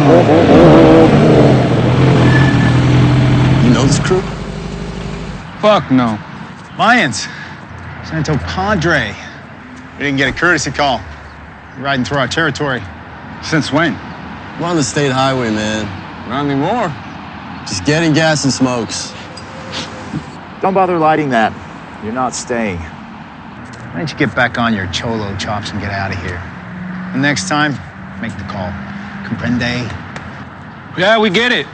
You know this crew? Fuck no. Lions. Santo Padre. We didn't get a courtesy call. You're riding through our territory. Since when? We're on the state highway, man. Not anymore. Just getting gas and smokes. Don't bother lighting that. You're not staying. Why don't you get back on your cholo chops and get out of here? And next time, make the call. Comprende? Yeah, we get it.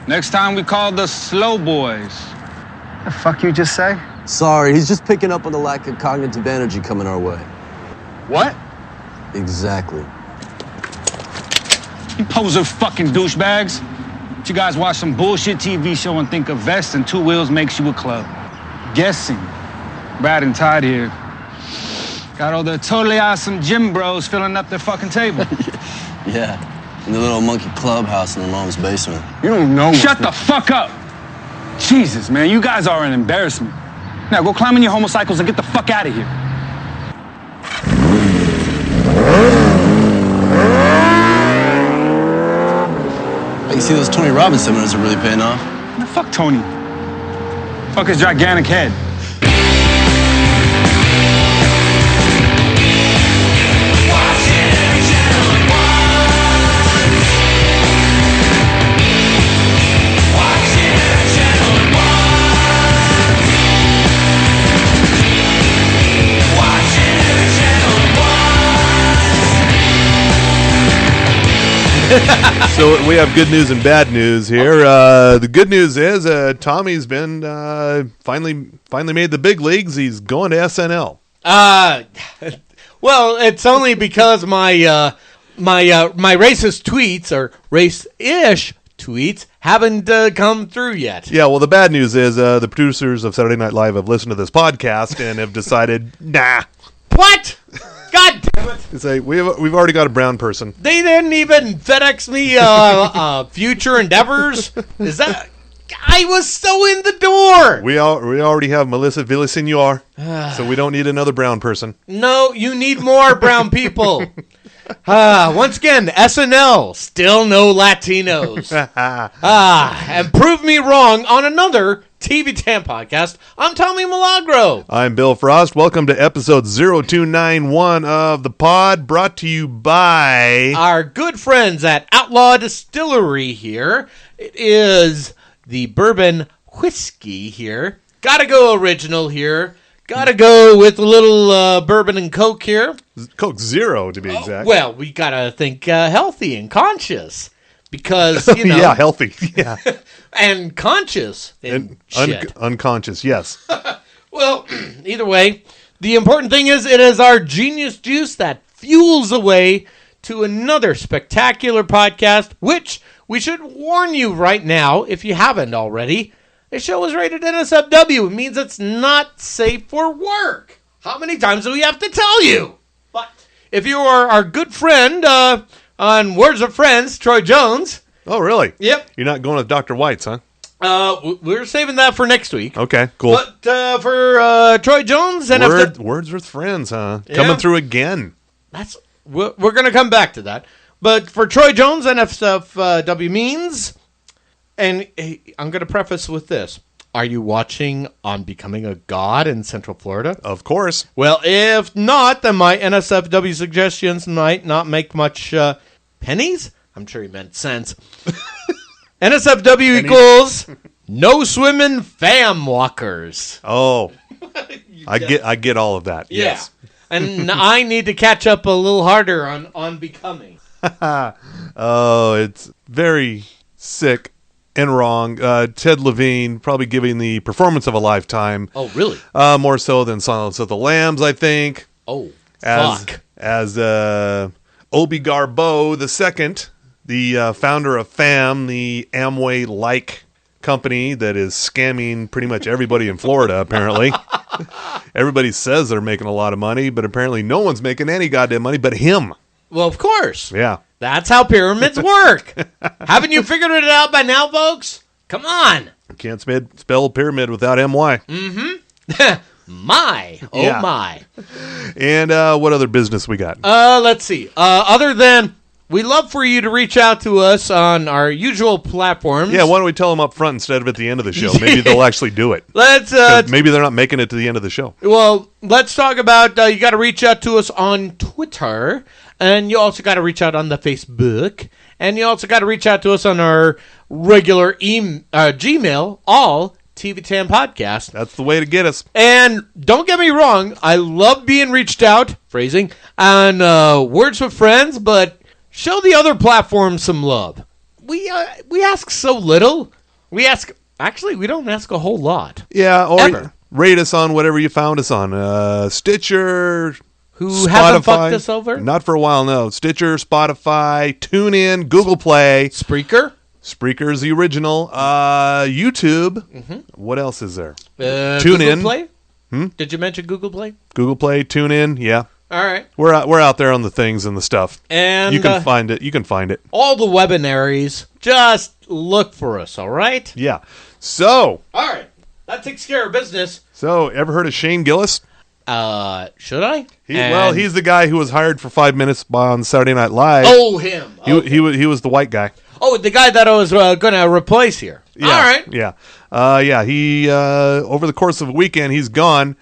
Next time we call the slow boys. The fuck you just say? Sorry, he's just picking up on the lack of cognitive energy coming our way. What? Exactly. You poser fucking douchebags. But you guys watch some bullshit TV show and think a vest and 2 wheels makes you a club. Guessing. Brad and Todd here. Got all the totally awesome gym bros filling up their fucking table. Yeah, in the little monkey clubhouse in their mom's basement. You don't know. Shut the fuck up. Jesus, man, you guys are an embarrassment. Now go climb on your homocycles and get the fuck out of here. I can see those Tony Robbins seminars are really paying off. Man, fuck Tony. Fuck his gigantic head. So we have good news and bad news here. The good news is Tommy's been finally made the big leagues. He's going to SNL. Well, it's only because my racist tweets or race-ish tweets haven't come through yet. Yeah, well, the bad news is the producers of Saturday Night Live have listened to this podcast and have decided, nah. What? God damn it! It's like we've already got a brown person. They didn't even FedEx me future endeavors. Is that? I was so in the door. We already have Melissa Villasenor, so we don't need another brown person. No, you need more brown people. Once again, SNL, still no Latinos. And prove me wrong on another TV Tam podcast. I'm Tommy Milagro. I'm Bill Frost. Welcome to episode 0291 of the pod, brought to you by our good friends at Outlaw Distillery here. It is the bourbon whiskey here. Gotta go original here. Gotta go with a little bourbon and Coke here. Coke Zero, to be exact. Well, we gotta think healthy and conscious. Because, you know. Yeah, healthy. Yeah. And conscious. And unconscious, yes. Well, either way, the important thing is it is our genius juice that fuels the way to another spectacular podcast, which we should warn you right now, if you haven't already, the show is rated NSFW. It means it's not safe for work. How many times do we have to tell you? But if you are our good friend on Words of Friends, Troy Jones. Oh, really? Yep. You're not going with Dr. White's, huh? We're saving that for next week. Okay, cool. But for Troy Jones and Words with Friends, huh? Yeah. Coming through again. We're going to come back to that. But for Troy Jones, NSFW means, and hey, I'm going to preface with this. Are you watching On Becoming a God in Central Florida? Of course. Well, if not, then my NSFW suggestions might not make much pennies. I'm sure he meant cents. NSFW equals no swimming fam walkers. Oh, I get all of that. Yeah. Yes. And I need to catch up a little harder on Becoming. Oh, it's very sick and wrong. Ted Levine probably giving the performance of a lifetime. Oh, really? More so than Silence of the Lambs, I think. Oh, fuck. As Obi Garbeau II, the founder of FAM, the Amway-like company that is scamming pretty much everybody in Florida, apparently. Everybody says they're making a lot of money, but apparently no one's making any goddamn money but him. Well, of course. Yeah. That's how pyramids work. Haven't you figured it out by now, folks? Come on. You can't spell pyramid without M-Y. Mm-hmm. My. Oh, yeah. My. And what other business we got? Let's see. Other than we love for you to reach out to us on our usual platforms. Yeah, why don't we tell them up front instead of at the end of the show? Maybe they'll actually do it. Let's. Maybe they're not making it to the end of the show. Well, let's talk about. You got to reach out to us on Twitter, and you also got to reach out on the Facebook, and you also got to reach out to us on our regular Gmail, all TV10 Podcast. That's the way to get us. And don't get me wrong, I love being reached out, phrasing, on Words with Friends, but show the other platforms some love. We ask so little. We don't ask a whole lot. Yeah, or Ever. rate us on whatever you found us on. Stitcher, Who Spotify. hasn't fucked us over? Not for a while, no. Stitcher, Spotify, TuneIn, Google Play. Spreaker. Spreaker's the original. YouTube. Mm-hmm. What else is there? Google TuneIn. Play? Did you mention Google Play? Google Play, TuneIn, yeah. All right. We're out there on the things and the stuff. And you can find it. You can find it. all the webinaries, just look for us, all right? Yeah. So, All right. That takes care of business. ever heard of Shane Gillis? Should I? He's the guy who was hired for 5 minutes on Saturday Night Live. Oh, him. He was the white guy. Oh, the guy that I was going to replace here. Yeah, All right. Yeah. He over the course of a weekend, he's gone.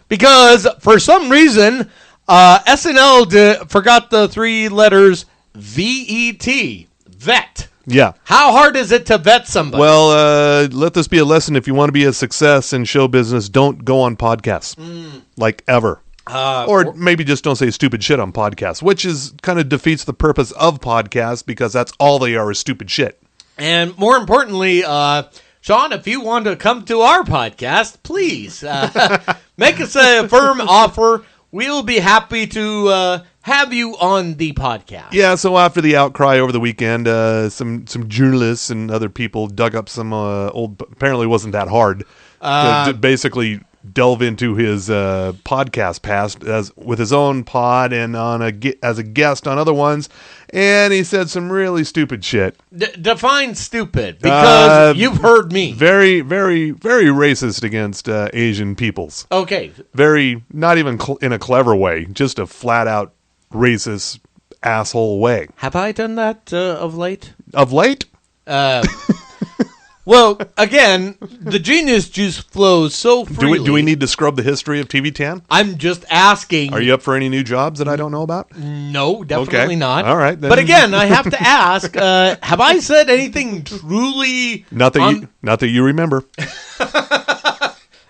Because for some reason, SNL forgot the 3 letters VET. Vet. Yeah. How hard is it to vet somebody? Well, let this be a lesson. If you want to be a success in show business, don't go on podcasts. Like ever. Or maybe just don't say stupid shit on podcasts, which is kind of defeats the purpose of podcasts because that's all they are is stupid shit. And more importantly, Sean, if you want to come to our podcast, please make us a firm offer. We'll be happy to have you on the podcast. Yeah, so after the outcry over the weekend, some journalists and other people dug up some old. Apparently, it wasn't that hard to basically delve into his podcast past with his own pod and as a guest on other ones, and he said some really stupid shit. Define stupid, because you've heard me. Very, very, very racist against Asian peoples. Okay. Very, not even in a clever way, just a flat out racist asshole way. Have I done that of late? Of late? Well, again, the genius juice flows so freely. Do we need to scrub the history of TV10? I'm just asking. Are you up for any new jobs that I don't know about? No, definitely Okay. not. All right, then. But again, I have to ask, have I said anything truly... Not that you remember.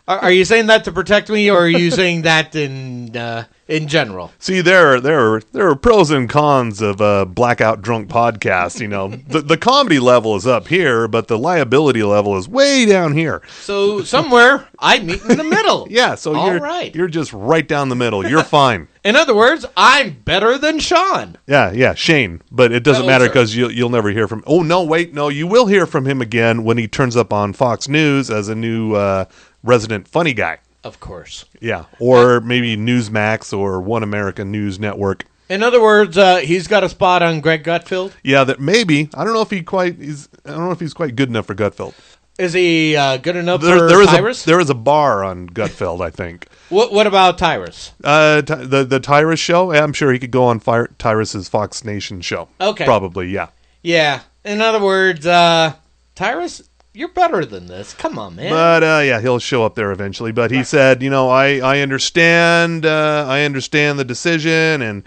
Are you saying that to protect me, or are you saying that in general? See, there are pros and cons of blackout drunk podcast. You know, the comedy level is up here, but the liability level is way down here. So somewhere I meet in the middle. Yeah, so you're just right down the middle. You're fine. In other words, I'm better than Sean. Yeah, Shane. But it doesn't matter because you'll never hear from. Oh no, wait, no, you will hear from him again when he turns up on Fox News as a new resident funny guy. Of course. Yeah, or maybe Newsmax or One American News Network. In other words, he's got a spot on Greg Gutfeld. Yeah, that maybe. I don't know if he's quite good enough for Gutfeld. Is he good enough for Tyrus? Tyrus? There is a bar on Gutfeld, I think. What about Tyrus? The Tyrus show? Yeah, I'm sure he could go on Tyrus's Fox Nation show. Okay. Probably, yeah. Yeah. In other words, Tyrus, you're better than this. Come on, man. But yeah, he'll show up there eventually. But he said, I understand the decision, and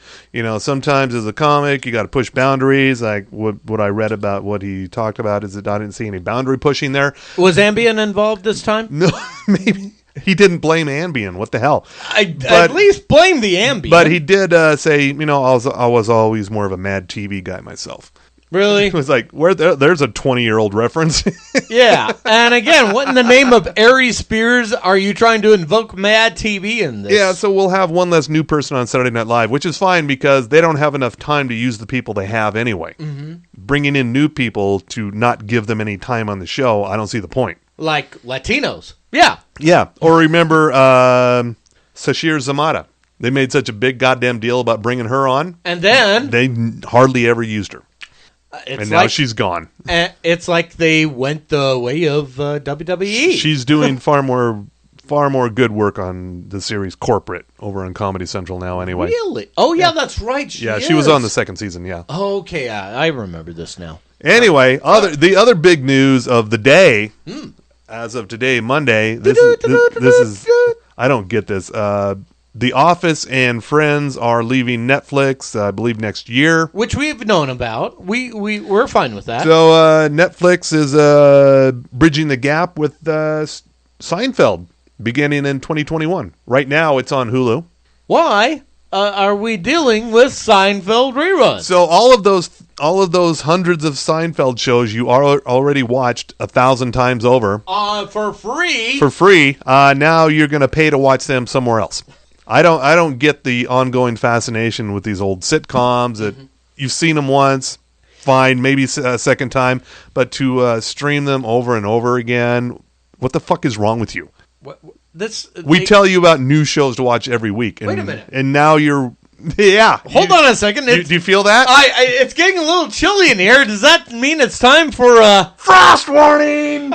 sometimes as a comic you got to push boundaries. Like what I read about what he talked about is that I didn't see any boundary pushing there. Was Ambien involved this time? No, maybe he didn't blame Ambien. What the hell? At least blame the Ambien. But he did say, I was always more of a Mad TV guy myself. Really? It was like, there's a 20-year-old reference. Yeah. And again, what in the name of Aries Spears are you trying to invoke Mad TV in this? Yeah, so we'll have one less new person on Saturday Night Live, which is fine because they don't have enough time to use the people they have anyway. Mm-hmm. Bringing in new people to not give them any time on the show, I don't see the point. Like Latinos. Yeah. Yeah. Or remember Sashir Zamata. They made such a big goddamn deal about bringing her on. And then they hardly ever used her. And now she's gone. It's like they went the way of WWE. She's doing far more far more good work on the series Corporate over on Comedy Central now anyway. Really? Oh, yeah, that's right. She was on the second season, yeah. Okay, I remember this now. Anyway, the other big news of the day, as of today, Monday, this is I don't get this. The Office and Friends are leaving Netflix, I believe, next year. Which we've known about. We're fine with that. So Netflix is bridging the gap with Seinfeld beginning in 2021. Right now, it's on Hulu. Why are we dealing with Seinfeld reruns? So all of those hundreds of Seinfeld shows you already watched 1,000 times over For free. for free. Now you're going to pay to watch them somewhere else. I don't get the ongoing fascination with these old sitcoms that you've seen them once, fine, maybe a second time, but to stream them over and over again, what the fuck is wrong with you? We tell you about new shows to watch every week. And, wait a minute. And now you're... Yeah. Hold on a second. Do you feel that? It's getting a little chilly in here. Does that mean it's time for a... Frost warning!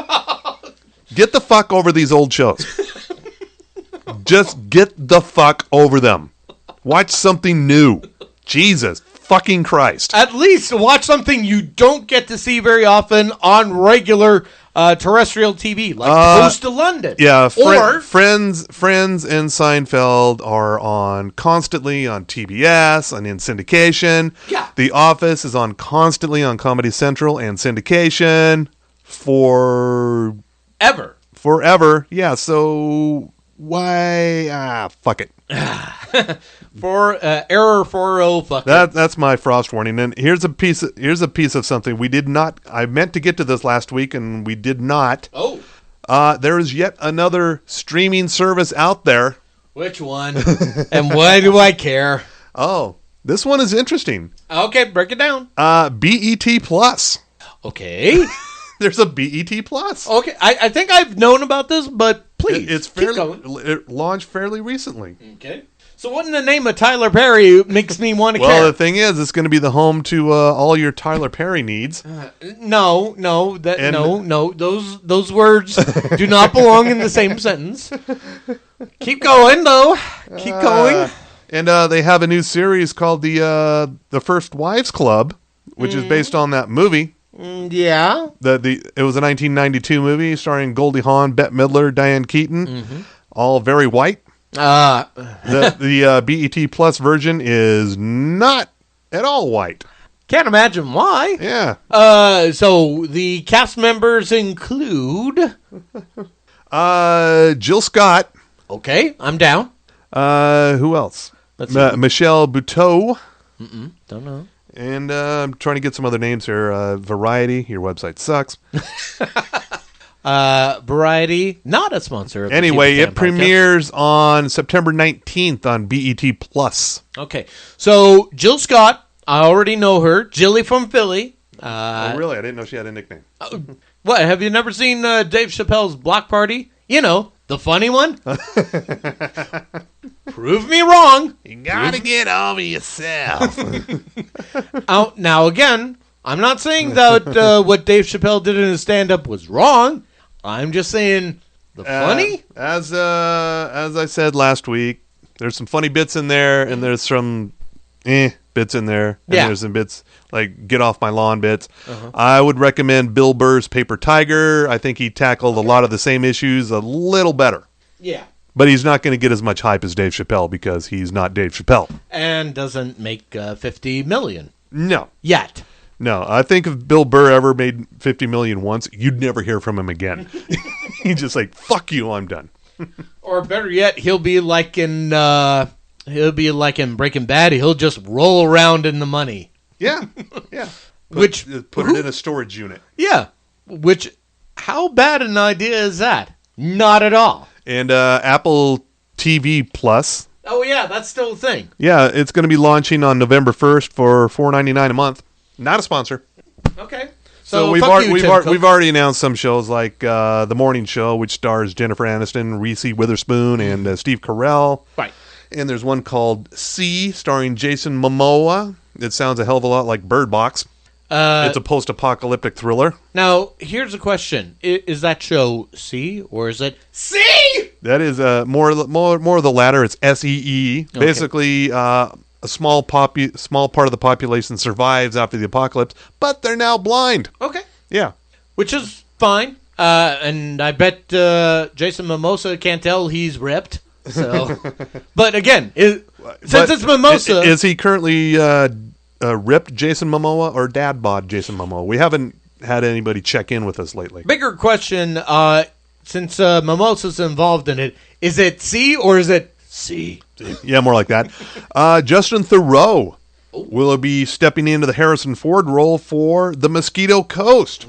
Get the fuck over these old shows. Just get the fuck over them. Watch something new. Jesus fucking Christ. At least watch something you don't get to see very often on regular terrestrial TV, like Coast to London. Yeah, or Friends and Seinfeld are constantly on TBS and in syndication. Yeah. The Office is constantly on Comedy Central and syndication forever. Yeah, so why? Fuck it. for error 40 fuck. That's my frost warning. And here's a piece of something we did not. I meant to get to this last week, and we did not. Oh. There is yet another streaming service out there. Which one? And why do I care? Oh, this one is interesting. Okay, break it down. BET Plus. Okay. There's a BET Plus. Okay, I think I've known about this, but please, It launched fairly recently. Okay. So what in the name of Tyler Perry makes me want to care? Well, the thing is, it's going to be the home to all your Tyler Perry needs. No. Those words do not belong in the same sentence. Keep going, though. Keep going. And they have a new series called the First Wives Club, which is based on that movie. Yeah. It was a 1992 movie starring Goldie Hawn, Bette Midler, Diane Keaton, all very white. The BET Plus version is not at all white. Can't imagine why. Yeah. So the cast members include Jill Scott. Okay, I'm down. Who else? Michelle Buteau. Don't know. And I'm trying to get some other names here. Variety, your website sucks. Variety, not a sponsor. Of anyway, it premieres on September 19th on BET Plus. Okay, so Jill Scott, I already know her. Jilly from Philly. Oh, really? I didn't know she had a nickname. What, have you never seen Dave Chappelle's Block Party? You know, the funny one. Prove me wrong. You gotta get over yourself. Now, again, I'm not saying that what Dave Chappelle did in his stand-up was wrong. I'm just saying the funny. As I said last week, there's some funny bits in there, and there's some bits in there. And there's some bits like get off my lawn bits. I would recommend Bill Burr's Paper Tiger. I think he tackled a lot of the same issues a little better. Yeah. But he's not going to get as much hype as Dave Chappelle because he's not Dave Chappelle. And doesn't make $50 million. No. Yet. No. I think if Bill Burr ever made $50 million once, you'd never hear from him again. He's just like, fuck you, I'm done. Or better yet, he'll be like in Breaking Bad. He'll just roll around in the money. Yeah. Yeah. Put it in a storage unit. Yeah. How bad an idea is that? Not at all. And Apple TV Plus. Oh, yeah, that's still a thing. Yeah, it's going to be launching on November 1st for $4.99 a month. Not a sponsor. Okay. So we've already announced some shows like The Morning Show, which stars Jennifer Aniston, Reese Witherspoon, and Steve Carell. Right. And there's one called C, starring Jason Momoa. It sounds a hell of a lot like Bird Box. It's a post-apocalyptic thriller. Now, here's a question. Is that show C or is it C? That is more of the latter. It's SEE. Okay. Basically, a small part of the population survives after the apocalypse, but they're now blind. Okay. Yeah. Which is fine. And I bet Jason Mimosa can't tell he's ripped. So, but again, since it's Mimosa, is he currently ripped Jason Momoa or dad bod Jason Momoa? We haven't had anybody check in with us lately. bigger question, since Mimosa's involved in it, is it C or is it C? Yeah, more like that. Justin Theroux will be stepping into the Harrison Ford role for The Mosquito Coast.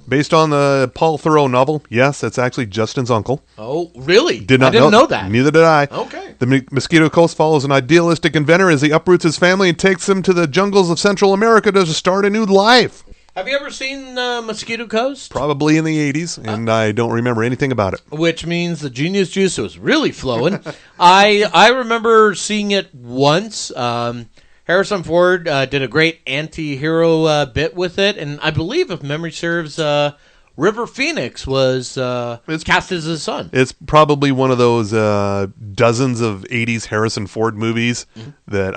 Based on the Paul Theroux novel. Yes, it's actually Justin's uncle. Oh, really? I didn't know that. Neither did I. Okay. The Mosquito Coast follows an idealistic inventor as he uproots his family and takes them to the jungles of Central America to start a new life. Have you ever seen Mosquito Coast? Probably in the 80s, and I don't remember anything about it. Which means the genius juice was really flowing. I remember seeing it once. Harrison Ford did a great anti-hero bit with it, and I believe, if memory serves, River Phoenix was cast as his son. It's probably one of those dozens of 80s Harrison Ford movies that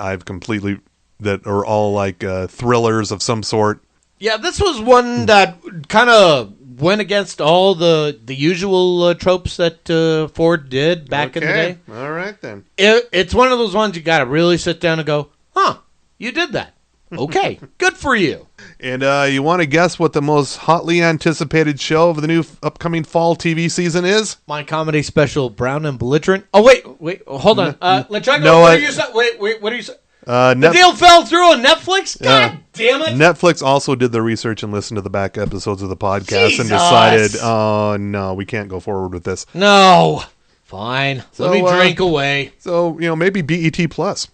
are all like thrillers of some sort. Yeah, this was one that kind of went against all the usual tropes that Ford did back in the day. All right, then. It's one of those ones you got to really sit down and go, huh, you did that. Okay, good for you. And you want to guess what the most hotly anticipated show of the new upcoming fall TV season is? My comedy special, Brown and Belligerent. Oh, wait, hold on. LeChuck, no, what are you saying? Wait, what are you saying? The Net- deal fell through on Netflix? God damn it. Netflix also did the research and listened to the back episodes of the podcast and Jesus. decided, oh, no, we can't go forward with this. No. Fine. So, Let me drink away. So, maybe BET Plus.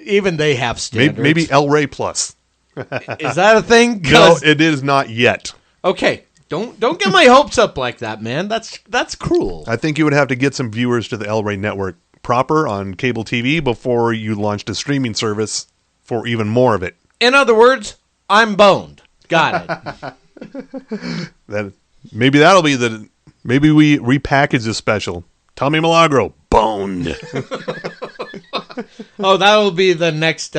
Even they have standards. Maybe El Rey Plus. Is that a thing? No, it is not yet. Okay. Don't get my hopes up like that, man. That's cruel. I think you would have to get some viewers to the El Rey network proper on cable TV before you launched a streaming service for even more of it. In other words, I'm boned. Got it. Maybe that'll be maybe we repackage the special. Tommy Milagro, boned. Oh, that'll be the next...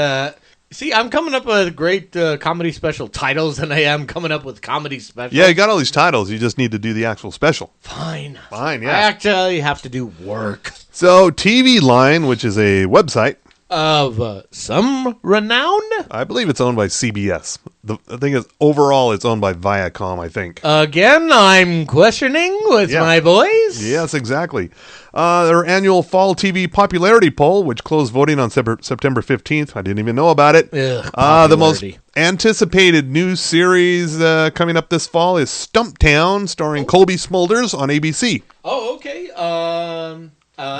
See, I'm coming up with great comedy special titles than I am coming up with comedy specials. Yeah, you got all these titles. You just need to do the actual special. Fine, yeah. I actually have to do work. So, TV Line, which is a website of some renown? I believe it's owned by CBS. The thing is, overall, it's owned by Viacom, I think. Again, I'm questioning with my boys. Yes, exactly. Their annual fall TV popularity poll, which closed voting on September 15th. I didn't even know about it. The most anticipated new series coming up this fall is Stumptown, starring Colby Smulders on ABC. Oh, okay.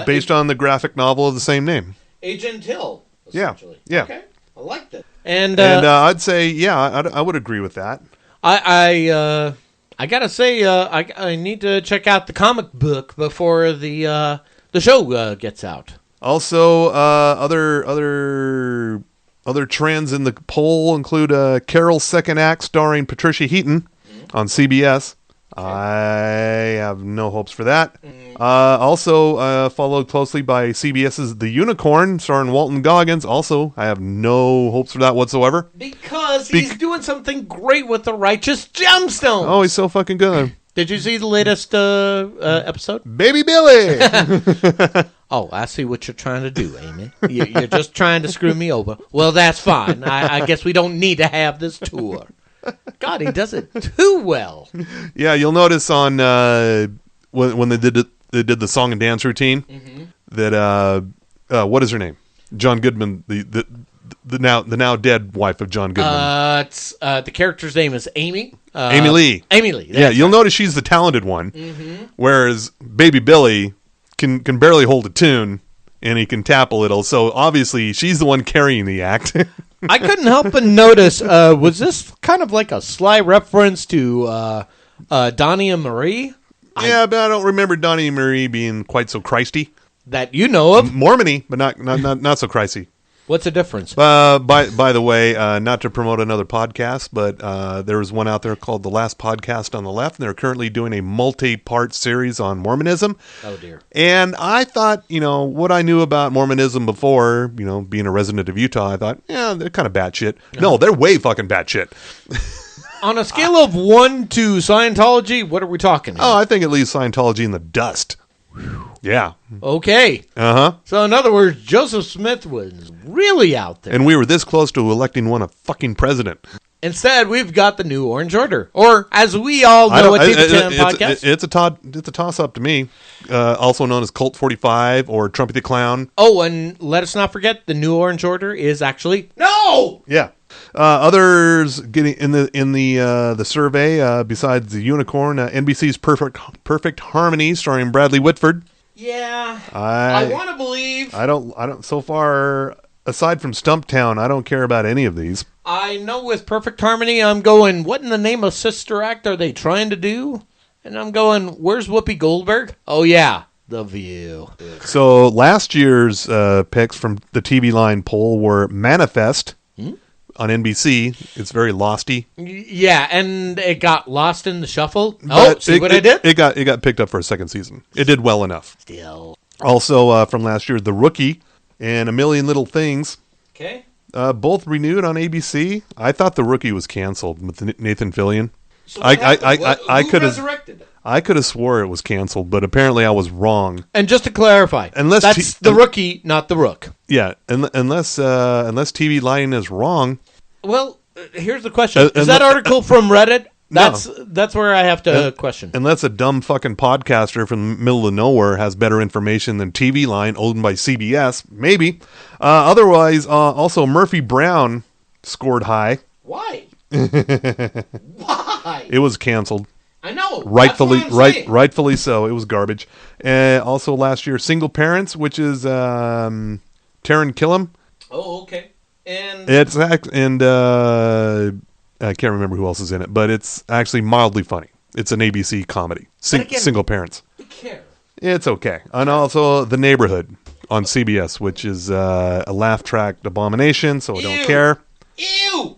Based on the graphic novel of the same name. Agent Hill, essentially. Yeah. Okay. I like that. And I'd say, I would agree with that. I gotta say, I need to check out the comic book before the show gets out. Also, other trends in the poll include Carol's second act starring Patricia Heaton on CBS. Okay. I have no hopes for that. Also, followed closely by CBS's The Unicorn, starring Walton Goggins. Also, I have no hopes for that whatsoever. Because he's doing something great with the Righteous Gemstones. Oh, he's so fucking good. Did you see the latest episode? Baby Billy! Oh, I see what you're trying to do, Amy. You're just trying to screw me over. Well, that's fine. I guess we don't need to have this tour. God, he does it too well. Yeah, you'll notice on when they did the song and dance routine that what is her name? John Goodman, the now dead wife of John Goodman. The character's name is Amy. Amy Lee. Amy Lee. Yeah, you'll notice she's the talented one, whereas Baby Billy can barely hold a tune and he can tap a little. So obviously she's the one carrying the act. I couldn't help but notice, was this kind of like a sly reference to Donnie and Marie? Yeah, but I don't remember Donnie and Marie being quite so Christy. That you know of. Mormony, but not so Christy. What's the difference? By the way, not to promote another podcast, but there was one out there called The Last Podcast on the Left, and they're currently doing a multi-part series on Mormonism. Oh, dear. And I thought, what I knew about Mormonism before, being a resident of Utah, I thought, yeah, they're kind of batshit. No, they're way fucking batshit. On a scale of 1 to Scientology, what are we talking here? Oh, I think it leaves Scientology in the dust. Yeah. Okay. Uh-huh. So, in other words, Joseph Smith was really out there. And we were this close to electing one a fucking president. Instead, we've got the New Orange Order. Or, as we all know at TV10 Podcast. It's a toss-up to me. Also known as Cult 45 or Trumpy the Clown. Oh, and let us not forget, the New Orange Order is actually... No! Yeah. Others getting in the survey, besides the Unicorn, NBC's Perfect Harmony, starring Bradley Whitford. Yeah, I want to believe. I don't. So far, aside from Stumptown, I don't care about any of these. I know with Perfect Harmony, I'm going, what in the name of Sister Act are they trying to do? And I'm going, where's Whoopi Goldberg? Oh yeah, The View. So last year's picks from the TV Line poll were Manifest. On NBC. It's very losty. Yeah, and it got lost in the shuffle. But see what I did? It got picked up for a second season. It did well enough. Still. Also from last year, The Rookie and A Million Little Things. Okay. Both renewed on ABC. I thought The Rookie was canceled with Nathan Fillion. So who resurrected it? I could have swore it was canceled, but apparently I was wrong. And just to clarify, that's The Rookie, not The Rook. Yeah, unless TV Line is wrong. Well, here's the question: is that article from Reddit? That's where I have to question. Unless a dumb fucking podcaster from the middle of nowhere has better information than TV Line, owned by CBS, maybe. Otherwise, also Murphy Brown scored high. Why? Why? It was canceled. I know. Rightfully so. It was garbage. Also last year, Single Parents, which is Taron Killam. Oh, okay. And I can't remember who else is in it, but it's actually mildly funny. It's an ABC comedy. Single Parents. Who cares? It's okay. And also The Neighborhood on CBS, which is a laugh track abomination, so I don't care. Ew!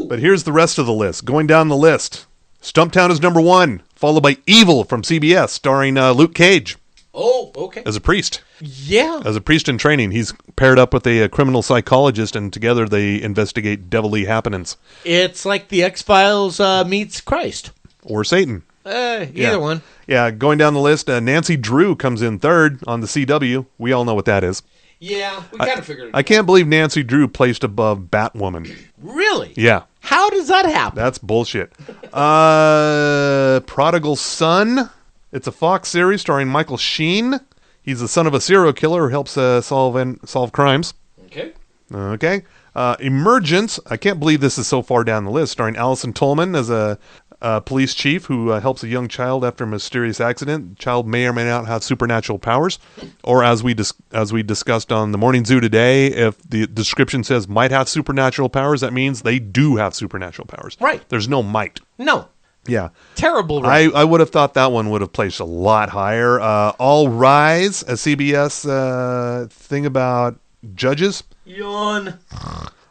But here's the rest of the list. Going down the list. Stumptown is number 1, followed by Evil from CBS, starring Luke Cage. Oh, okay. As a priest. Yeah. As a priest in training. He's paired up with a criminal psychologist, and together they investigate devilly happenings. It's like the X-Files meets Christ. Or Satan. Either one. Yeah, going down the list, Nancy Drew comes in 3rd on the CW. We all know what that is. Yeah, we kind of figured it out. I can't believe Nancy Drew placed above Batwoman. Really? Yeah. How does that happen? That's bullshit. Prodigal Son. It's a Fox series starring Michael Sheen. He's the son of a serial killer who helps solve crimes. Okay. Emergence. I can't believe this is so far down the list. Starring Allison Tolman as a police chief who helps a young child after a mysterious accident. The child may or may not have supernatural powers. Or as we discussed on the Morning Zoo today, if the description says might have supernatural powers, that means they do have supernatural powers. Right. There's no might. No. Yeah. Terrible. Right? I would have thought that one would have placed a lot higher. All Rise, a CBS thing about judges. Yawn.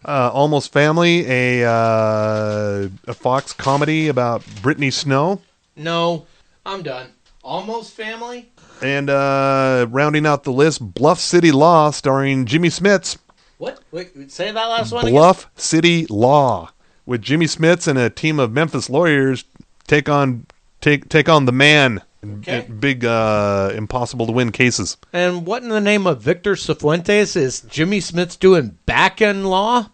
Almost Family, a Fox comedy about Brittany Snow. No, I'm done. Almost Family. And rounding out the list, Bluff City Law, starring Jimmy Smits. What? Wait, say that last one Bluff City Law, with Jimmy Smits and a team of Memphis lawyers take on the man. Okay. Big, impossible to win cases. And what in the name of Victor Cifuentes is Jimmy Smits doing back-end law?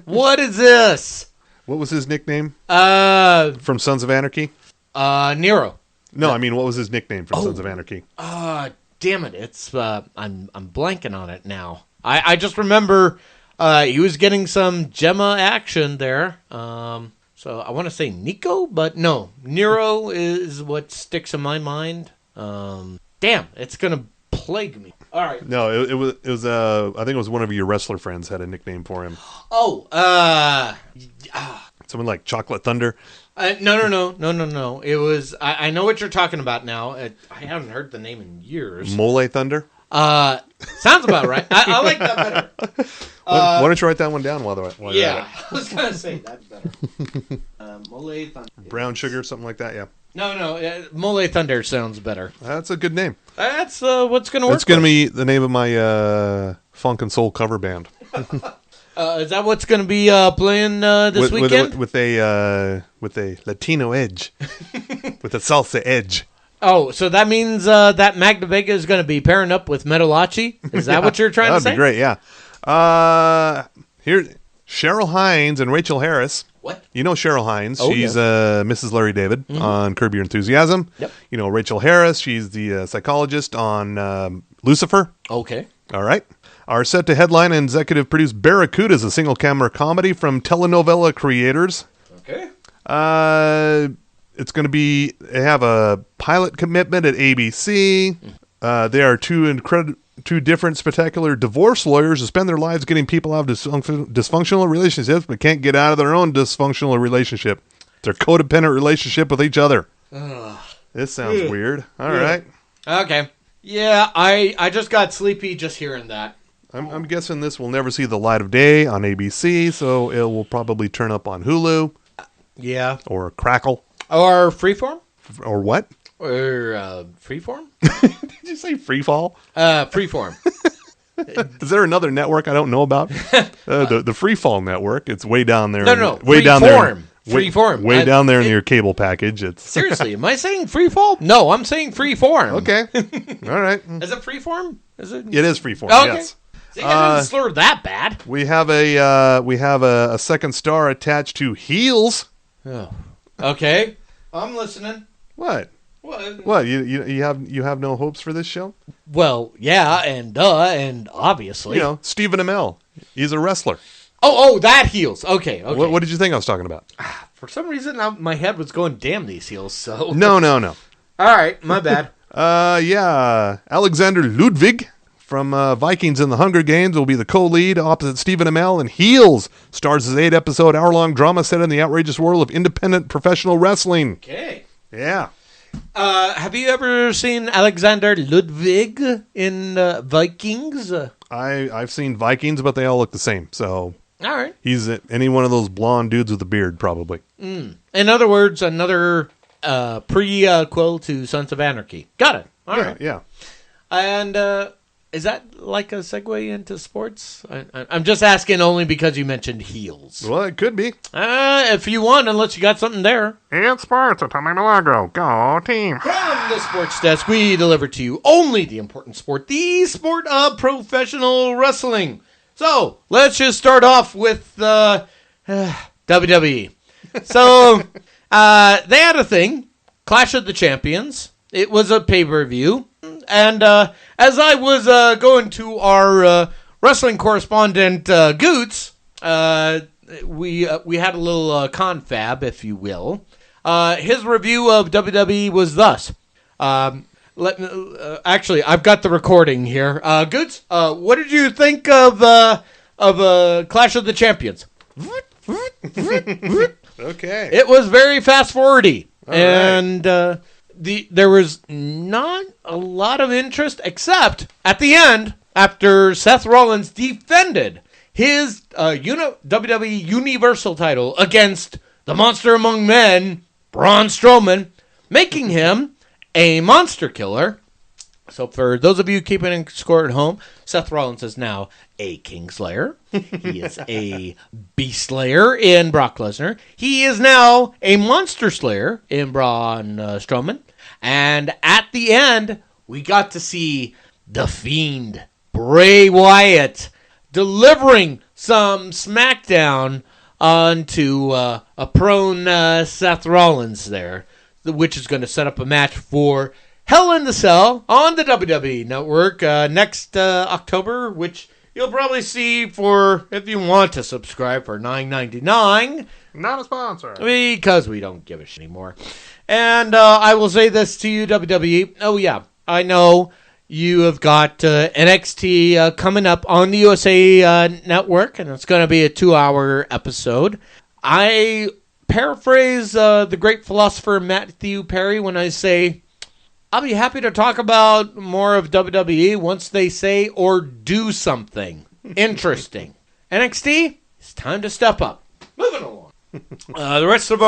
What is this? What was his nickname? From Sons of Anarchy? Nero. No, I mean, what was his nickname from Sons of Anarchy? Damn it. It's, I'm blanking on it now. I just remember, he was getting some Gemma action there. So I want to say Nico, but no. Nero is what sticks in my mind. Damn, it's going to plague me. All right. No, it was I think it was one of your wrestler friends had a nickname for him. Oh, Someone like Chocolate Thunder. No. It was, I know what you're talking about now. I haven't heard the name in years. Molé Thunder? Sounds about right. I like that better. Why don't you write that one down while you're at Yeah, it? I was going to say that's better. Molé Thunder. Brown sugar, something like that, yeah. No, Molé Thunder sounds better. That's a good name. That's what's going to work. That's going to be the name of my funk and soul cover band. Is that what's going to be playing this weekend? With a Latino edge. With a salsa edge. Oh, so that means that Magda Vega is going to be pairing up with Metalachi? Is that what you're trying to say? That'd be great, yeah. Here, Cheryl Hines and Rachel Harris. What? You know Cheryl Hines. Oh, she's yes. Mrs. Larry David on Curb Your Enthusiasm. Yep. You know Rachel Harris. She's the psychologist on Lucifer. Okay. All right. Are set to headline and executive produce Barracudas, a single-camera comedy from telenovela creators. Okay. It's going to be, they have a pilot commitment at ABC. They are two different spectacular divorce lawyers who spend their lives getting people out of dysfunctional relationships but can't get out of their own dysfunctional relationship. It's their codependent relationship with each other. This sounds weird. All right. Okay. Yeah, I just got sleepy just hearing that. I'm guessing this will never see the light of day on ABC, so it will probably turn up on Hulu. Yeah. Or Crackle. Or Freeform? Or what? Or Freeform? Did you say Freefall? Freeform. Is there another network I don't know about? The Freefall network. It's way down there. No. Way down there. Freeform. Way down there in your cable package. It's seriously, am I saying Freefall? No, I'm saying Freeform. Okay. All right. Is it Freeform? It is Freeform. Okay. Yes. See, I didn't slur that bad. We have a second star attached to Heels. Oh. Okay. I'm listening. What? What? What? You have no hopes for this show? Well, yeah, and obviously. You know, Stephen Amell. He's a wrestler. Oh, that Heels. Okay. What did you think I was talking about? For some reason, my head was going, damn these Heels, so. No. All right, my bad. Yeah. Alexander Ludwig from Vikings and the Hunger Games will be the co-lead opposite Stephen Amell, and Heels stars as 8-episode hour-long drama set in the outrageous world of independent professional wrestling. Okay. Yeah. Have you ever seen Alexander Ludwig in Vikings? I've seen Vikings, but they all look the same, so... All right. He's any one of those blonde dudes with a beard, probably. In other words, another prequel to Sons of Anarchy. Got it. All right. Yeah. And is that like a segue into sports? I'm just asking only because you mentioned Heels. Well, it could be. If you want, unless you got something there. And sports at Tommy Milagro. Go team. From the sports desk, we deliver to you only the important sport, the sport of professional wrestling. So, let's just start off with WWE. So, they had a thing, Clash of the Champions. It was a pay-per-view. And as I was going to our wrestling correspondent, Goots, we had a little confab, if you will. His review of WWE was thus. Actually, I've got the recording here. Goots, what did you think of Clash of the Champions? Okay. It was very fast-forwardy. And there was not a lot of interest, except at the end, after Seth Rollins defended his WWE Universal title against the Monster Among Men, Braun Strowman, making him a monster killer. So for those of you keeping score at home, Seth Rollins is now a Kingslayer. He is a Beast Slayer in Brock Lesnar. He is now a Monster Slayer in Braun Strowman. And at the end, we got to see The Fiend, Bray Wyatt, delivering some smackdown onto a prone Seth Rollins there, which is going to set up a match for Hell in the Cell on the WWE Network next October, which you'll probably see for, if you want to subscribe, for $9.99. Not a sponsor. Because we don't give a shit anymore. And I will say this to you, WWE. Oh, yeah, I know you have got NXT coming up on the USA Network, and it's going to be a 2-hour episode. I paraphrase the great philosopher Matthew Perry when I say, I'll be happy to talk about more of WWE once they say or do something interesting. NXT, it's time to step up. Moving along. The rest of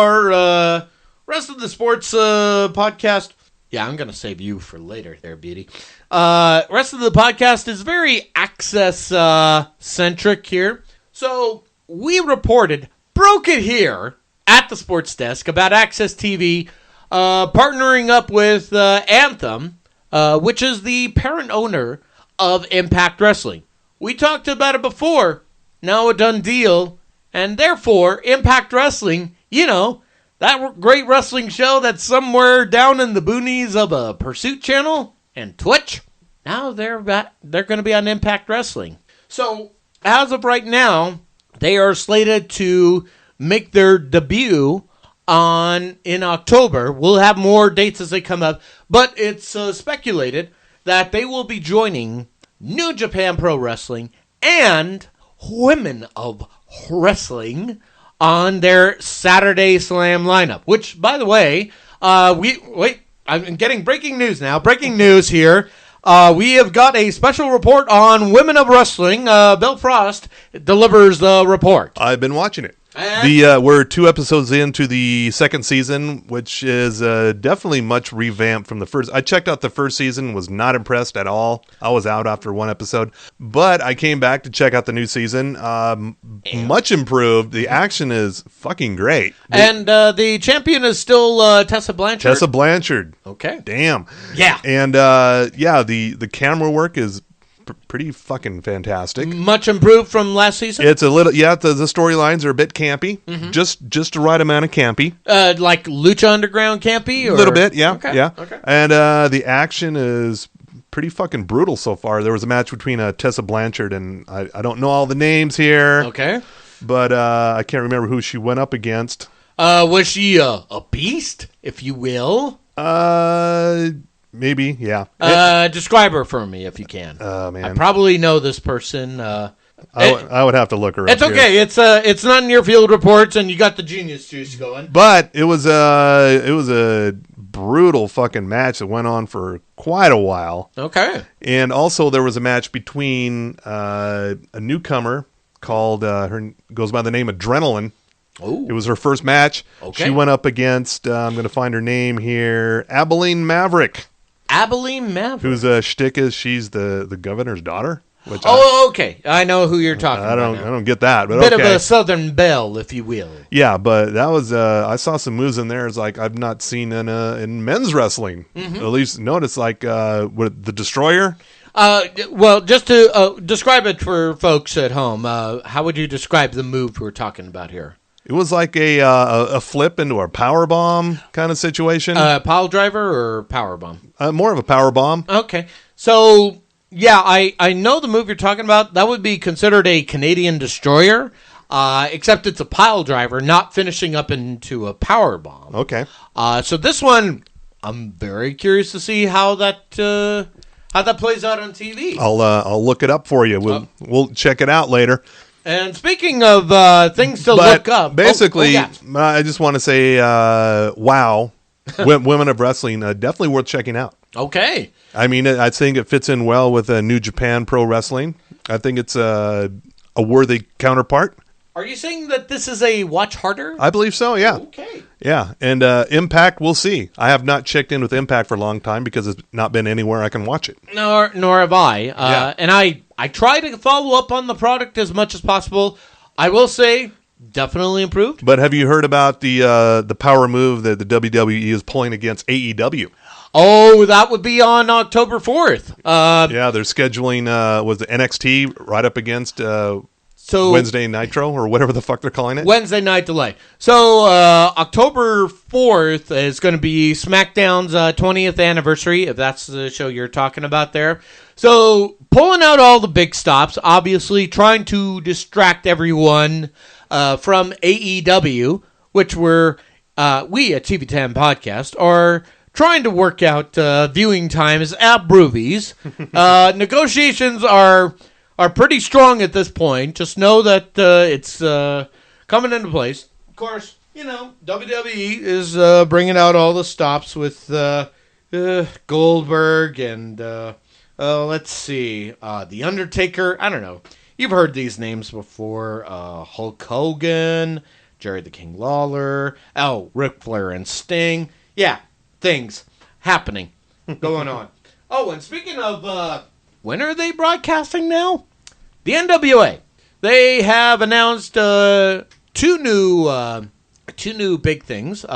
the sports podcast. Yeah, I'm going to save you for later there, Beauty. Rest of the podcast is very access-centric here. So we broke it here at the Sports Desk about Access TV partnering up with Anthem, which is the parent owner of Impact Wrestling. We talked about it before, now a done deal, and therefore Impact Wrestling, that great wrestling show that's somewhere down in the boonies of a Pursuit channel and Twitch, now they're going to be on Impact Wrestling. So, as of right now, they are slated to make their debut in October. We'll have more dates as they come up, but it's speculated that they will be joining New Japan Pro Wrestling and Women of Wrestling on their Saturday Slam lineup, which, by the way, I'm getting breaking news now. Breaking news here. We have got a special report on Women of Wrestling. Bill Frost delivers the report. I've been watching it. We're 2 episodes into the second season, which is definitely much revamped from the first. I checked out the first season, was not impressed at all. I was out after 1 episode, but I came back to check out the new season. Much improved. The action is fucking great. And the champion is still Tessa Blanchard. Tessa Blanchard. Okay. Damn. Yeah. And the camera work is pretty fucking fantastic. Much improved from last season? It's a little, the storylines are a bit campy. Mm-hmm. Just the right amount of campy. Like Lucha Underground campy? Or? A little bit, yeah. Okay. Yeah. Okay. And the action is pretty fucking brutal so far. There was a match between Tessa Blanchard and I don't know all the names here. Okay. But I can't remember who she went up against. Was she a beast, if you will? Maybe, yeah. Describe her for me if you can. Oh, man. I probably know this person. I would have to look her up. It's okay. Here. It's not in your field reports, and you got the genius juice going. But it was a brutal fucking match that went on for quite a while. Okay. And also there was a match between a newcomer called her goes by the name Adrenaline. Ooh. It was her first match. Okay. She went up against I'm going to find her name here, Abilene Maverick. Abilene Maverick. Whose shtick is she's the governor's daughter. Which okay. I know who you're talking about. I don't get that, but bit okay. of a Southern belle, if you will. Yeah, but that was I saw some moves in there. It's like I've not seen in men's wrestling. Mm-hmm. At least notice with the Destroyer. Well, just to describe it for folks at home, how would you describe the move we're talking about here? It was like a flip into a power bomb kind of situation. Pile driver or power bomb? More of a power bomb. Okay, so yeah, I know the move you're talking about. That would be considered a Canadian destroyer, except it's a pile driver, not finishing up into a power bomb. Okay. So this one, I'm very curious to see how that plays out on TV. I'll look it up for you. We'll check it out later. And speaking of things to look up, basically, I just want to say, wow, Women of Wrestling, definitely worth checking out. Okay. I mean, I think it fits in well with New Japan Pro Wrestling. I think it's a worthy counterpart. Are you saying that this is a watch harder? I believe so, yeah. Okay. Yeah, and Impact, we'll see. I have not checked in with Impact for a long time because it's not been anywhere I can watch it. Nor have I. And I try to follow up on the product as much as possible. I will say, definitely improved. But have you heard about the power move that the WWE is pulling against AEW? Oh, that would be on October 4th. Yeah, they're scheduling was the NXT right up against Wednesday Nitro or whatever the fuck they're calling it. Wednesday Night Delay. So October 4th is going to be SmackDown's 20th anniversary, if that's the show you're talking about there. So pulling out all the big stops, obviously trying to distract everyone from AEW, which we at TV10 Podcast are trying to work out viewing times at Broovies. Negotiations are pretty strong at this point. Just know that it's coming into place. Of course, WWE is bringing out all the stops with Goldberg and let's see, The Undertaker. I don't know. You've heard these names before. Hulk Hogan, Jerry the King Lawler, Ric Flair and Sting. Yeah, things happening, going on. Oh, and speaking of, when are they broadcasting now? The NWA. They have announced two new big things.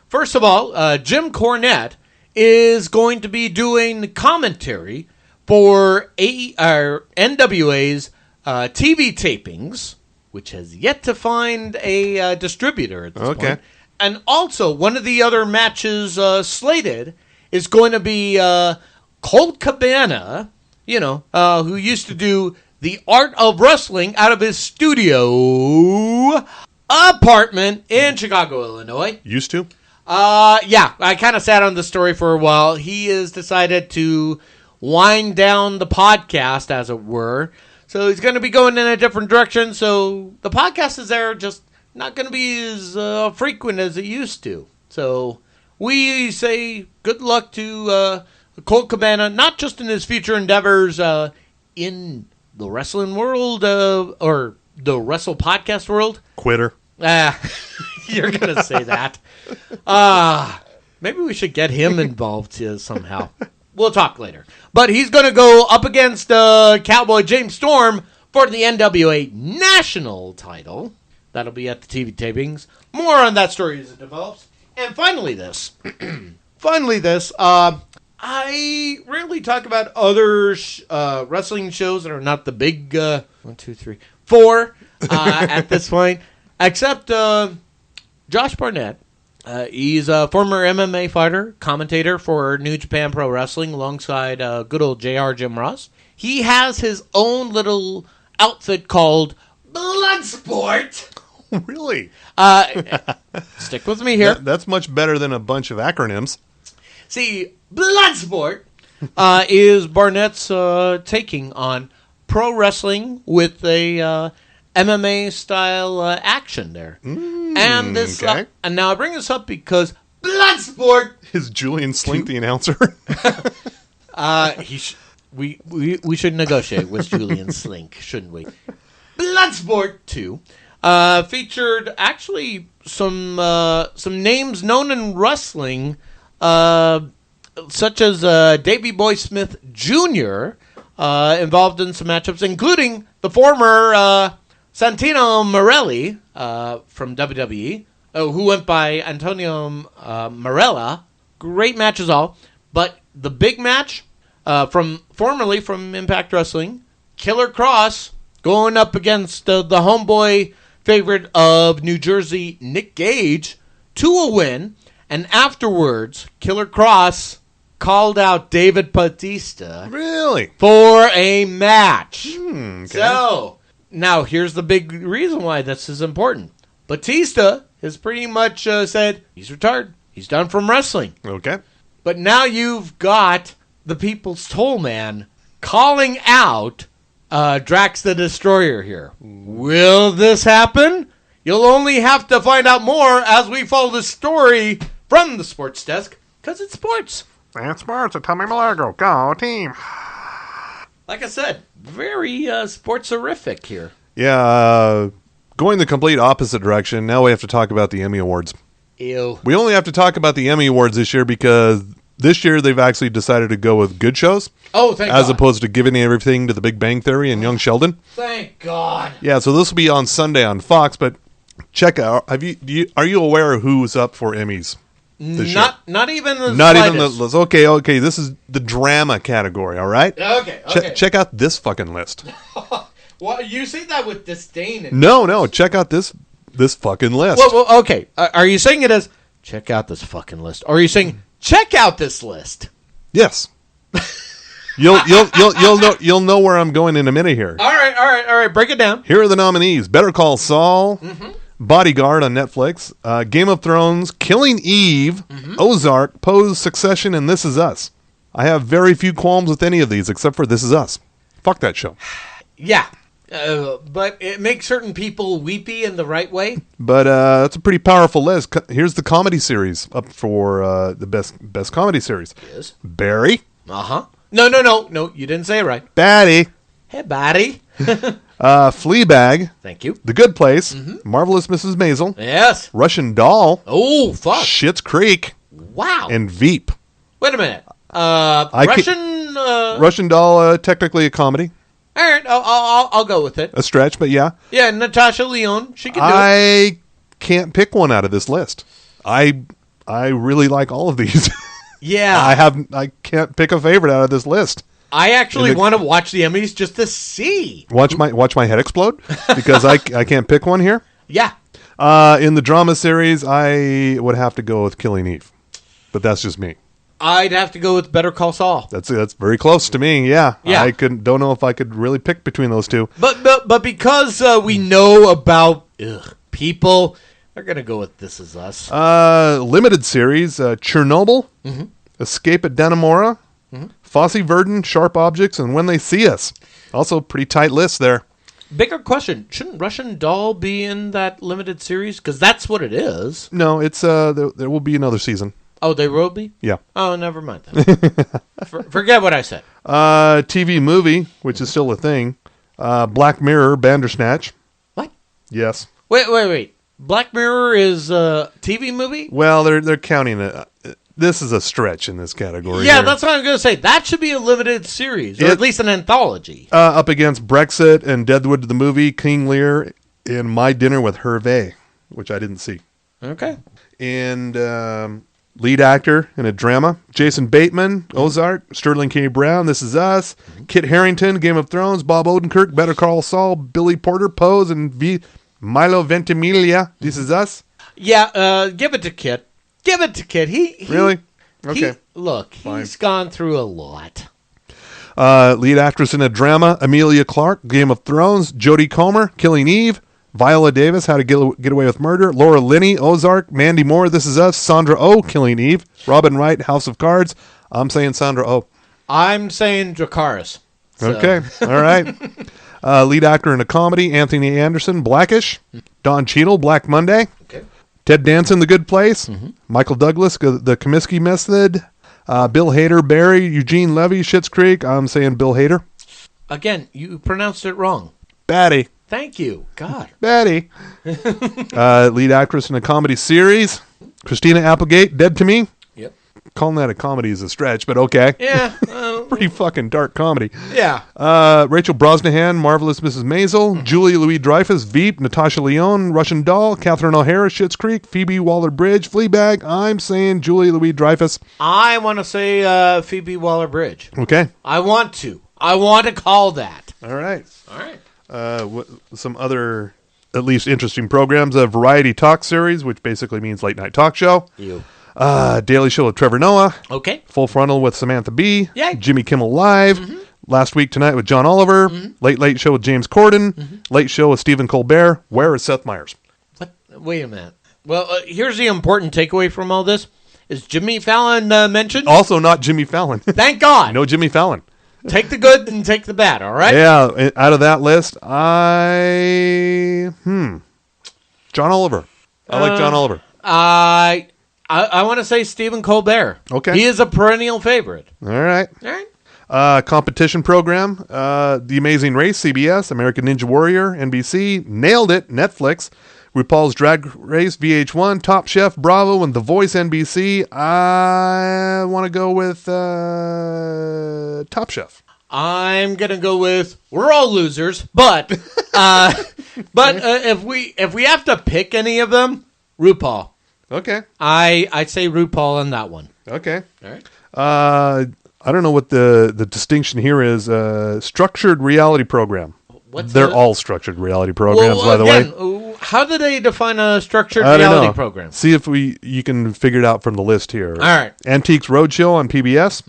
First of all, Jim Cornette is going to be doing commentary for NWA's TV tapings, which has yet to find a distributor at this point. And also, one of the other matches slated is going to be Colt Cabana, who used to do The Art of Wrestling out of his studio apartment in Chicago, Illinois. Used to? Yeah, I kind of sat on the story for a while. He has decided to wind down the podcast, as it were. So he's going to be going in a different direction. So the podcast is there, just not going to be as frequent as it used to. So we say good luck to Colt Cabana, not just in his future endeavors in the wrestling world or the Wrestle Podcast world. Quitter. You're going to say that. Maybe we should get him involved somehow. We'll talk later. But he's going to go up against Cowboy James Storm for the NWA National title. That'll be at the TV tapings. More on that story as it develops. And finally this. I rarely talk about other wrestling shows that are not the big 1, 2, 3, 4 at this point. Except Josh Barnett. He's a former MMA fighter, commentator for New Japan Pro Wrestling alongside good old JR Jim Ross. He has his own little outfit called Bloodsport. Really? Stick with me here. That's much better than a bunch of acronyms. See, Bloodsport is Barnett's taking on pro wrestling with a MMA style action there. And this, okay. And now I bring this up because Bloodsport Is Julian Slink the announcer? We should negotiate with Julian Slink, shouldn't we? Bloodsport 2 featured actually some names known in wrestling, such as Davey Boy Smith Jr. Involved in some matchups, including the former Santino Morelli from WWE, who went by Antonio Marella. Great matches all. But the big match formerly from Impact Wrestling, Killer Cross going up against the homeboy favorite of New Jersey, Nick Gage, to a win. And afterwards, Killer Cross called out David Bautista. Really? For a match. Okay. So, now here's the big reason why this is important. Batista has pretty much said he's retired. He's done from wrestling. Okay. But now you've got the People's Toll Man calling out Drax the Destroyer here. Will this happen? You'll only have to find out more as we follow the story from the sports desk, because it's sports. And sports at Tommy Malago. Go team. Like I said, very sportsorific here. Yeah, going the complete opposite direction. Now we have to talk about the Emmy Awards. Ew. We only have to talk about the Emmy Awards this year because this year they've actually decided to go with good shows. Oh, thank God. As opposed to giving everything to The Big Bang Theory and Young Sheldon. Thank God. Yeah, so this will be on Sunday on Fox, but check out. Are you aware of who's up for Emmys this year? Not even the Not slightest. even the okay. This is the drama category. All right. Okay. Check out this fucking list. Well, you say that with disdain. No. Check out this fucking list. Well, okay. Are you saying it as check out this fucking list, or are you saying check out this list? Yes. You'll know where I'm going in a minute here. All right. Break it down. Here are the nominees: Better Call Saul, Bodyguard on Netflix, Game of Thrones, Killing Eve, Ozark, Pose, Succession, and This Is Us. I have very few qualms with any of these except for This Is Us. Fuck that show. Yeah. But it makes certain people weepy in the right way. But that's a pretty powerful list. Here's the comedy series up for the best comedy series. Yes. Barry. Uh-huh. No, you didn't say it right. Batty. Hey, Batty. Fleabag. Thank you. The Good Place. Marvelous Mrs. Maisel. Yes. Russian Doll. Oh, fuck. Schitt's Creek. Wow. And Veep. Wait a minute. Russian Doll, technically a comedy. All right, I'll go with it. A stretch, but yeah. Yeah, Natasha Lyonne, she can do it. I can't pick one out of this list. I really like all of these. Yeah. I can't pick a favorite out of this list. I actually want to watch the Emmys just to see. Watch my head explode because I can't pick one here. Yeah. In the drama series, I would have to go with Killing Eve, but that's just me. I'd have to go with Better Call Saul. That's very close to me. Yeah. Yeah. Don't know if I could really pick between those two. But because we know about people, they're gonna go with This Is Us. Limited series: Chernobyl, Escape at Dannemora, Fosse Verdon, Sharp Objects, and When They See Us. Also, pretty tight list there. Bigger question: shouldn't Russian Doll be in that limited series? Because that's what it is. No, it's there will be another season. Oh, they will be? Yeah. Oh, never mind then. Forget what I said. TV movie, which is still a thing. Black Mirror, Bandersnatch. What? Yes. Wait. Black Mirror is a TV movie? Well, they're counting it. This is a stretch in this category. Yeah, here. that's what I'm going to say. That should be a limited series, or at least an anthology. Up against Brexit and Deadwood the movie, King Lear, and My Dinner with Hervé, which I didn't see. Okay. And lead actor in a drama, Jason Bateman, Ozark, Sterling K. Brown, This Is Us, Kit Harington, Game of Thrones, Bob Odenkirk, Better Call Saul, Billy Porter, Pose, and Milo Ventimiglia, This Is Us. Yeah, give it to Kit. Give it to Kit. He really? Okay. He's gone through a lot. Lead actress in a drama, Amelia Clark, Game of Thrones, Jodie Comer, Killing Eve, Viola Davis, How to Get Away with Murder, Laura Linney, Ozark, Mandy Moore, This Is Us, Sandra Oh, Killing Eve, Robin Wright, House of Cards. I'm saying Sandra Oh. I'm saying Dracarys. So. Okay, all right. Lead actor in a comedy, Anthony Anderson, Blackish, Don Cheadle, Black Monday, okay. Ted Danson, The Good Place, Michael Douglas, The Comiskey Method, Bill Hader, Barry, Eugene Levy, Schitt's Creek. I'm saying Bill Hader. Again, you pronounced it wrong. Batty. Thank you. God. Batty. Lead actress in a comedy series, Christina Applegate, Dead to Me. Yep. Calling that a comedy is a stretch, but okay. Yeah. Pretty fucking dark comedy. Yeah. Rachel Brosnahan, Marvelous Mrs. Maisel, Julie Louis-Dreyfus, Veep, Natasha Lyonne, Russian Doll, Catherine O'Hara, Schitt's Creek, Phoebe Waller-Bridge, Fleabag. I'm saying Julie Louis-Dreyfus. I want to say Phoebe Waller-Bridge. Okay. I want to call that. All right. All right. Some other, at least interesting programs, a variety talk series, which basically means late night talk show. You. Daily Show with Trevor Noah. Okay. Full Frontal with Samantha Bee. Yay. Jimmy Kimmel Live. Last Week Tonight with John Oliver. Late Show with James Corden. Late Show with Stephen Colbert. Where is Seth Meyers? What? Wait a minute. Well, here's the important takeaway from all this. Is Jimmy Fallon mentioned? Also not Jimmy Fallon. Thank God. No Jimmy Fallon. Take the good and take the bad, all right? Yeah, out of that list, John Oliver. I like John Oliver. I want to say Stephen Colbert. Okay. He is a perennial favorite. All right. All right. Competition program, The Amazing Race, CBS, American Ninja Warrior, NBC, Nailed It, Netflix, RuPaul's Drag Race, VH1, Top Chef, Bravo, and The Voice, NBC. I want to go with Top Chef. I'm gonna go with we're all losers, but if we have to pick any of them, RuPaul. Okay. I'd say RuPaul on that one. Okay. All right. I don't know what the distinction here is. Structured reality program. They're all structured reality programs, by the way. How do they define a structured I don't reality know. program? See if you can figure it out from the list here. All right. Antiques Roadshow on PBS.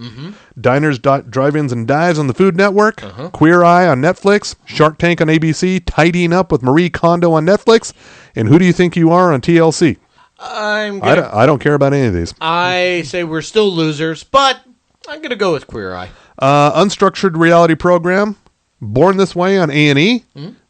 Diners, Drive-Ins, and Dives on the Food Network. Queer Eye on Netflix. Shark Tank on ABC. Tidying Up with Marie Kondo on Netflix. And Who Do You Think You Are on TLC. I don't care about any of these. I say we're still losers, but I'm going to go with Queer Eye. Unstructured reality program. Born This Way on A&E.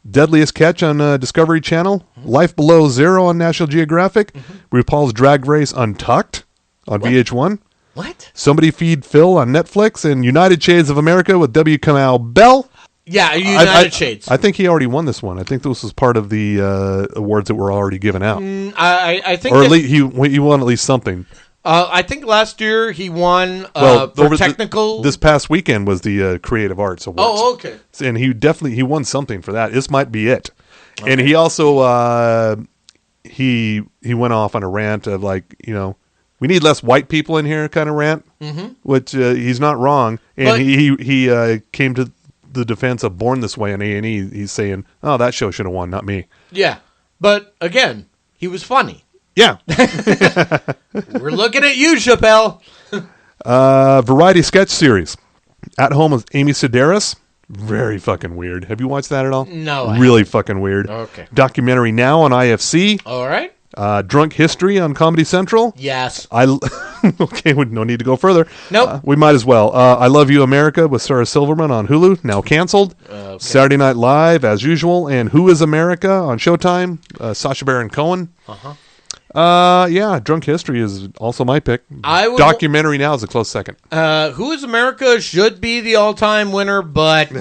Deadliest Catch on Discovery Channel. Life Below Zero on National Geographic. RuPaul's Drag Race Untucked on VH1. What? Somebody Feed Phil on Netflix. And United Shades of America with W. Kamau Bell. Yeah, United Shades. I think he already won this one. I think this was part of the awards that were already given out. I think, or at least he won at least something. I think last year he won for technical. This past weekend was the Creative Arts Awards. Oh, okay. And he won something for that. This might be it. Okay. And he also he went off on a rant of we need less white people in here kind of rant, which he's not wrong. And but, he came to the defense of Born This Way on A&E. He's saying, "Oh, that show should have won, not me." Yeah, but again, he was funny. Yeah. We're looking at you, Chappelle. Variety sketch series. At Home with Amy Sedaris. Very fucking weird. Have you watched that at all? No. Really fucking weird. Okay. Documentary Now on IFC. All right. Drunk History on Comedy Central. Yes. Okay, no need to go further. Nope. We might as well. I Love You America with Sarah Silverman on Hulu, now canceled. Okay. Saturday Night Live, as usual. And Who is America on Showtime. Sacha Baron Cohen. Yeah, Drunk History is also my pick. Documentary Now is a close second. Who is America should be the all-time winner, but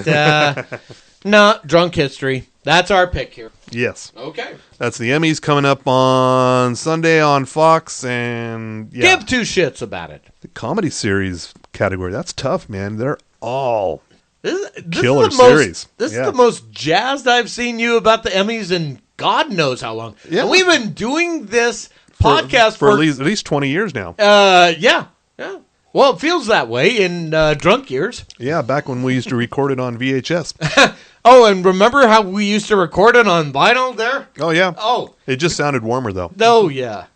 no, Drunk History. That's our pick here. Yes. Okay. That's the Emmys coming up on Sunday on Fox, and give two shits about it. The comedy series category, that's tough, man. They're all this killer series. This is the most jazzed I've seen you about the Emmys in God knows how long. Yeah. And we've been doing this podcast for at least 20 years now. Yeah. Well, it feels that way in drunk years. Yeah, back when we used to record it on VHS. Oh, and remember how we used to record it on vinyl there? Oh, yeah. Oh. It just sounded warmer, though. Oh, yeah.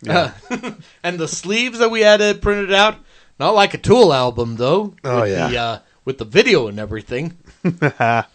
And the sleeves that we had printed out, not like a Tool album, though. Oh, yeah. With the video and everything. I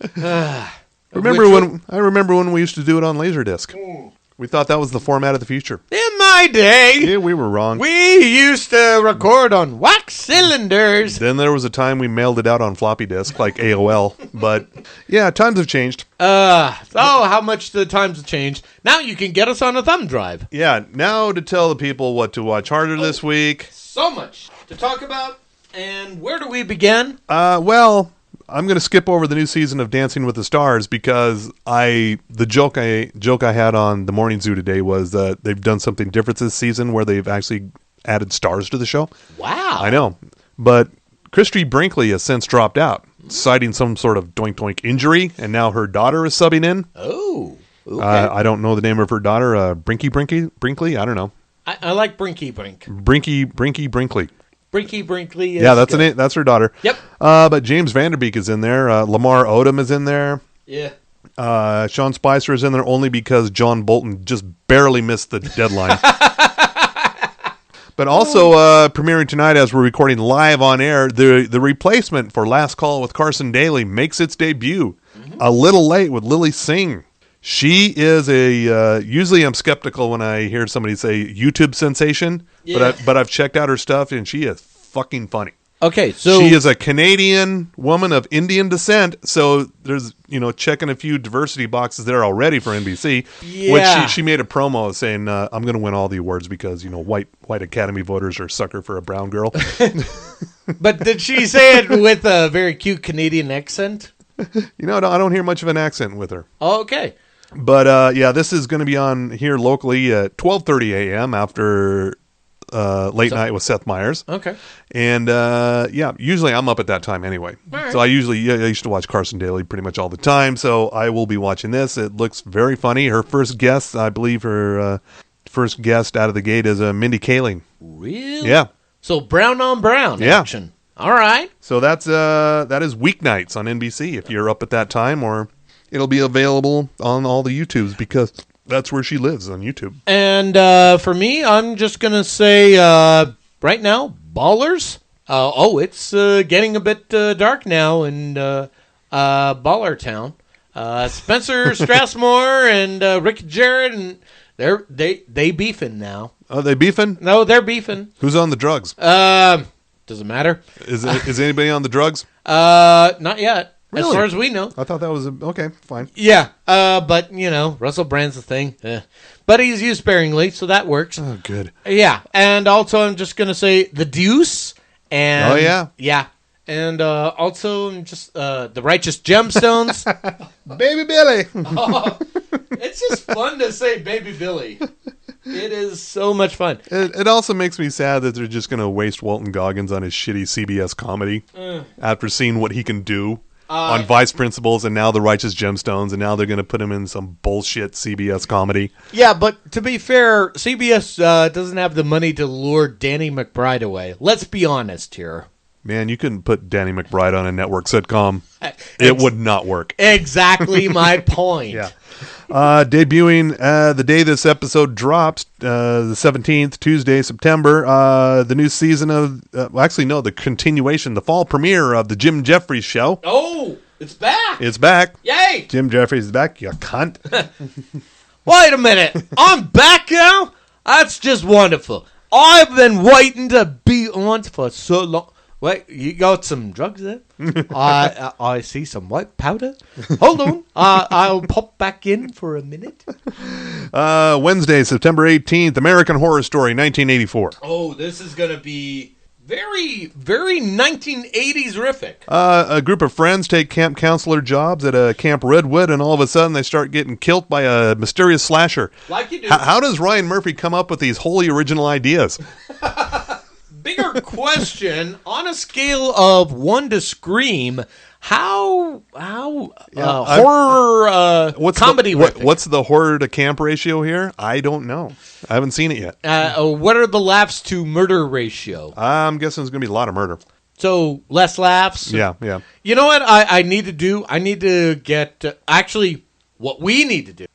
remember when we used to do it on Laserdisc. We thought that was the format of the future. In my day. Yeah, we were wrong. We used to record on wax cylinders. Then there was a time we mailed it out on floppy disk, like AOL. But, yeah, times have changed. How much the times have changed. Now you can get us on a thumb drive. Yeah, now to tell the people what to watch harder this week. So much to talk about. And where do we begin? Well, I'm going to skip over the new season of Dancing with the Stars because the joke I had on the Morning Zoo today was that they've done something different this season where they've actually added stars to the show. Wow. I know. But Christy Brinkley has since dropped out, citing some sort of doink-doink injury, and now her daughter is subbing in. Oh. Okay. I don't know the name of her daughter. Brinkley? I don't know. I like Brinky Brink. Brinkley. Brinky Brinkley. Yeah, that's name. That's her daughter. Yep. But James Vanderbeek is in there. Lamar Odom is in there. Yeah. Sean Spicer is in there only because John Bolton just barely missed the deadline. But also premiering tonight as we're recording live on air, the replacement for Last Call with Carson Daly makes its debut. A little late with Lily Singh. She is usually I'm skeptical when I hear somebody say YouTube sensation, but I've checked out her stuff and she is fucking funny. Okay, so she is a Canadian woman of Indian descent, so there's checking a few diversity boxes there already for NBC. Yeah. Which she made a promo saying I'm going to win all the awards because white Academy voters are sucker for a brown girl. But did she say it with a very cute Canadian accent? I don't hear much of an accent with her. Oh, okay. But this is going to be on here locally at 12:30 a.m. after Late Night with Seth Meyers. Okay. And usually I'm up at that time anyway. Right. So I used to watch Carson Daly pretty much all the time. So I will be watching this. It looks very funny. Her first guest, I believe her first guest out of the gate is Mindy Kaling. Really? Yeah. So brown on brown action. All right. So that is weeknights on NBC if you're up at that time, or it'll be available on all the YouTubes because that's where she lives, on YouTube. And for me, I'm just going to say right now, Ballers. It's getting a bit dark now in Baller Town. Spencer Strassmore and Rick Jarrett, and they beefing now. Are they beefing? No, they're beefing. Who's on the drugs? Doesn't matter. Is anybody on the drugs? Not yet. As far as we know. I thought that was okay, fine. Yeah, but, Russell Brand's the thing. But he's used sparingly, so that works. Oh, good. Yeah, and also I'm just going to say The Deuce. And, Oh, yeah? Yeah. And also just The Righteous Gemstones. Baby Billy. It's just fun to say Baby Billy. It is so much fun. It also makes me sad that they're just going to waste Walton Goggins on his shitty CBS comedy after seeing what he can do on Vice Principals and now The Righteous Gemstones, and now they're going to put him in some bullshit CBS comedy. Yeah, but to be fair, CBS doesn't have the money to lure Danny McBride away. Let's be honest here. Man, you couldn't put Danny McBride on a network sitcom. It would not work. Exactly my point. Yeah. Debuting the day this episode drops, the 17th, Tuesday, September, the new season of, the continuation, the fall premiere of the Jim Jeffries Show. Oh, it's back. It's back. Yay. Jim Jeffries is back, you cunt. Wait a minute. I'm back now? That's just wonderful. I've been waiting to be on for so long. Wait, you got some drugs there? I see some white powder. Hold on. I'll pop back in for a minute. Wednesday, September 18th, American Horror Story, 1984. Oh, this is going to be very, very 1980s-rific. A group of friends take camp counselor jobs at a Camp Redwood, and all of a sudden they start getting killed by a mysterious slasher. Like you do. How does Ryan Murphy come up with these wholly original ideas? Bigger question, on a scale of 1 to Scream, how horror comedy what's the horror to camp ratio here? I don't know. I haven't seen it yet. What are the laughs to murder ratio? I'm guessing there's going to be a lot of murder. So less laughs? Yeah. You know what I need to do? I need to get, what we need to do,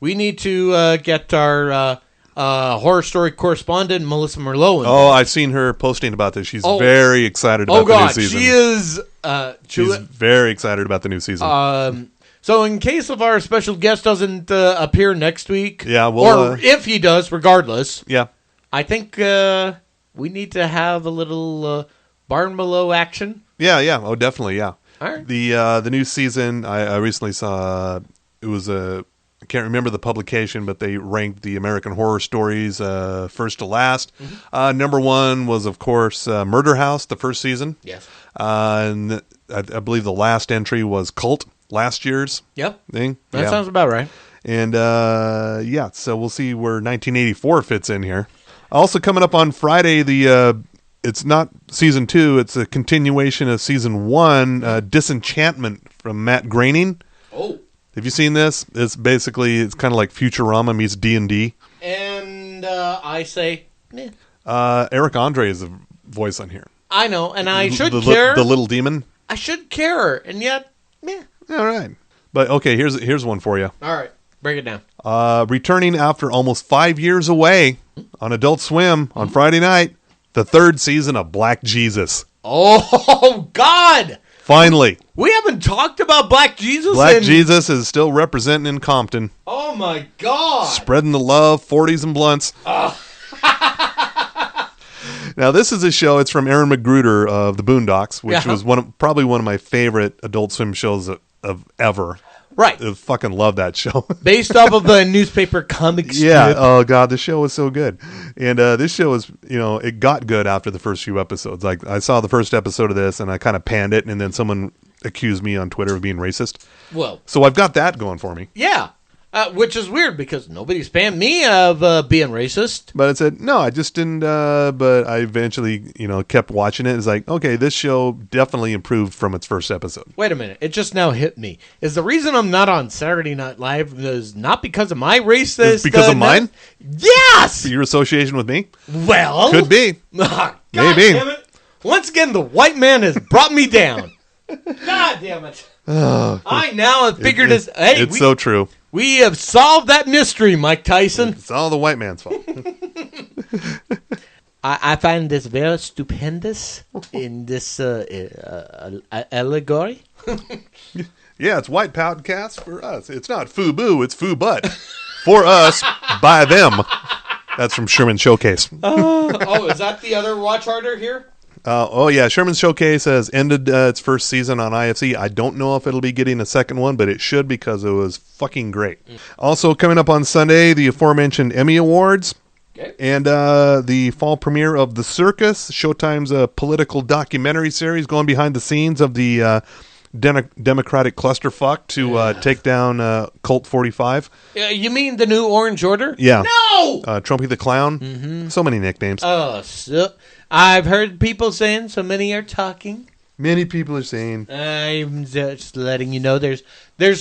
we need to get our horror story correspondent, Melissa Merlot. Oh, I've seen her posting about this. She's very excited about the new season. She is. She's very excited about the new season. So in case of our special guest doesn't appear next week, or if he does, regardless, I think we need to have a little barn below action. Yeah. Oh, definitely, yeah. All right. The new season, I recently saw, it was I can't remember the publication, but they ranked the American Horror Stories first to last. Mm-hmm. Number one was, of course, Murder House, the first season. Yes. And I believe the last entry was Cult, last year's thing. That sounds about right. And, so we'll see where 1984 fits in here. Also coming up on Friday, it's not season 2, it's a continuation of season 1, Disenchantment from Matt Groening. Oh. Have you seen this? It's kind of like Futurama meets D&D. And I say, meh. Eric Andre is the voice on here. I know, and I should care. The little demon. I should care, and yet, meh. All right. But, okay, here's one for you. All right. Break it down. Returning after almost 5 years away on Adult Swim on Friday night, the 3rd season of Black Jesus. Oh, God! Finally. We haven't talked about Black Jesus. Black Jesus is still representing in Compton. Oh, my God. Spreading the love, 40s and blunts. Now, this is a show. It's from Aaron McGruder of The Boondocks, which was probably one of my favorite Adult Swim shows of ever. Right. I fucking love that show. Based off of a newspaper comic strip. Yeah. Oh, God. The show was so good. And this show is, it got good after the first few episodes. Like, I saw the first episode of this, and I kind of panned it, and then someone accused me on Twitter of being racist. Well. So I've got that going for me. Yeah. Which is weird, because nobody spammed me of being racist. But I said, no, I just didn't, but I eventually, kept watching it. It's like, okay, this show definitely improved from its first episode. Wait a minute. It just now hit me. Is the reason I'm not on Saturday Night Live is not because of my racist... It's because of mine? Yes! Your association with me? Well... Could be. God Maybe. Damn it. Once again, the white man has brought me down. God damn it. Oh, I now have figured this... Hey, it's so true. We have solved that mystery, Mike Tyson. It's all the white man's fault. I find this very stupendous in this allegory. Yeah, it's White Podcast for us. It's not FUBU, it's FUBUT. For us, by them. That's from Sherman Showcase. Oh, is that the other watch harder here? Sherman's Showcase has ended its first season on IFC. I don't know if it'll be getting a second one, but it should because it was fucking great. Also coming up on Sunday, the aforementioned Emmy Awards. Okay. And the fall premiere of The Circus, Showtime's political documentary series going behind the scenes of the Democratic clusterfuck to take down Colt 45. You mean the new Orange Order? Yeah. No! Trumpy the Clown. So many nicknames. I've heard people saying, so many are talking. Many people are saying. I'm just letting you know there's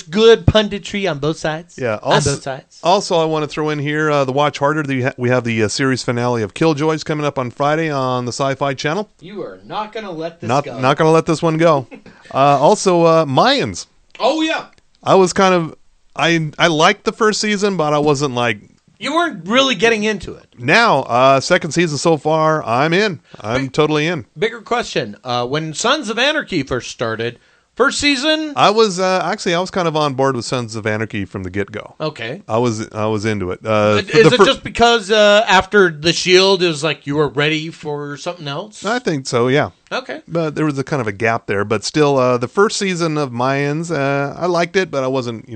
good punditry on both sides. Yeah. On both sides. Also, I want to throw in here the Watch Harder. We have the series finale of Killjoys coming up on Friday on the Sci-Fi Channel. You are not going to let this go. Not going to let this one go. Also, Mayans. Oh, yeah. I was kind of... I liked the first season, but I wasn't like... You weren't really getting into it. Now, second season so far, I'm in. I'm totally in. Bigger question. When Sons of Anarchy first started, first season... I was kind of on board with Sons of Anarchy from the get-go. Okay. I was into it. Is it just because after The Shield, it was like you were ready for something else? I think so, yeah. Okay. But there was a kind of a gap there. But still, the first season of Mayans, I liked it, but I wasn't,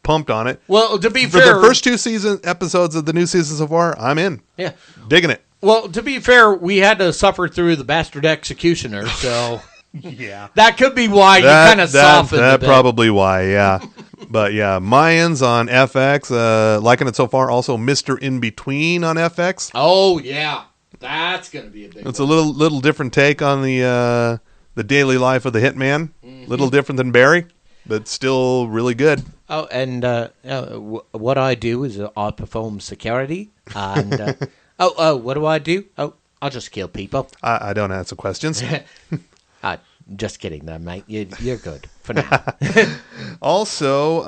pumped on it. Well, to be for fair... the first two episodes of the new season so far, I'm in. Yeah. Digging it. Well, to be fair, we had to suffer through the Bastard Executioner, so... Yeah. That could be why you kind of softened That a bit. probably why, yeah. But yeah, Mayans on FX. Liking it so far. Also, Mr. In Between on FX. Oh, yeah. That's going to be a big It's a little different take on the daily life of the hitman. Little different than Barry, but still really good. Oh, and what I do is I perform security. And what do I do? Oh, I'll just kill people. I don't answer questions. Just kidding, there, mate. You're good for now. Also,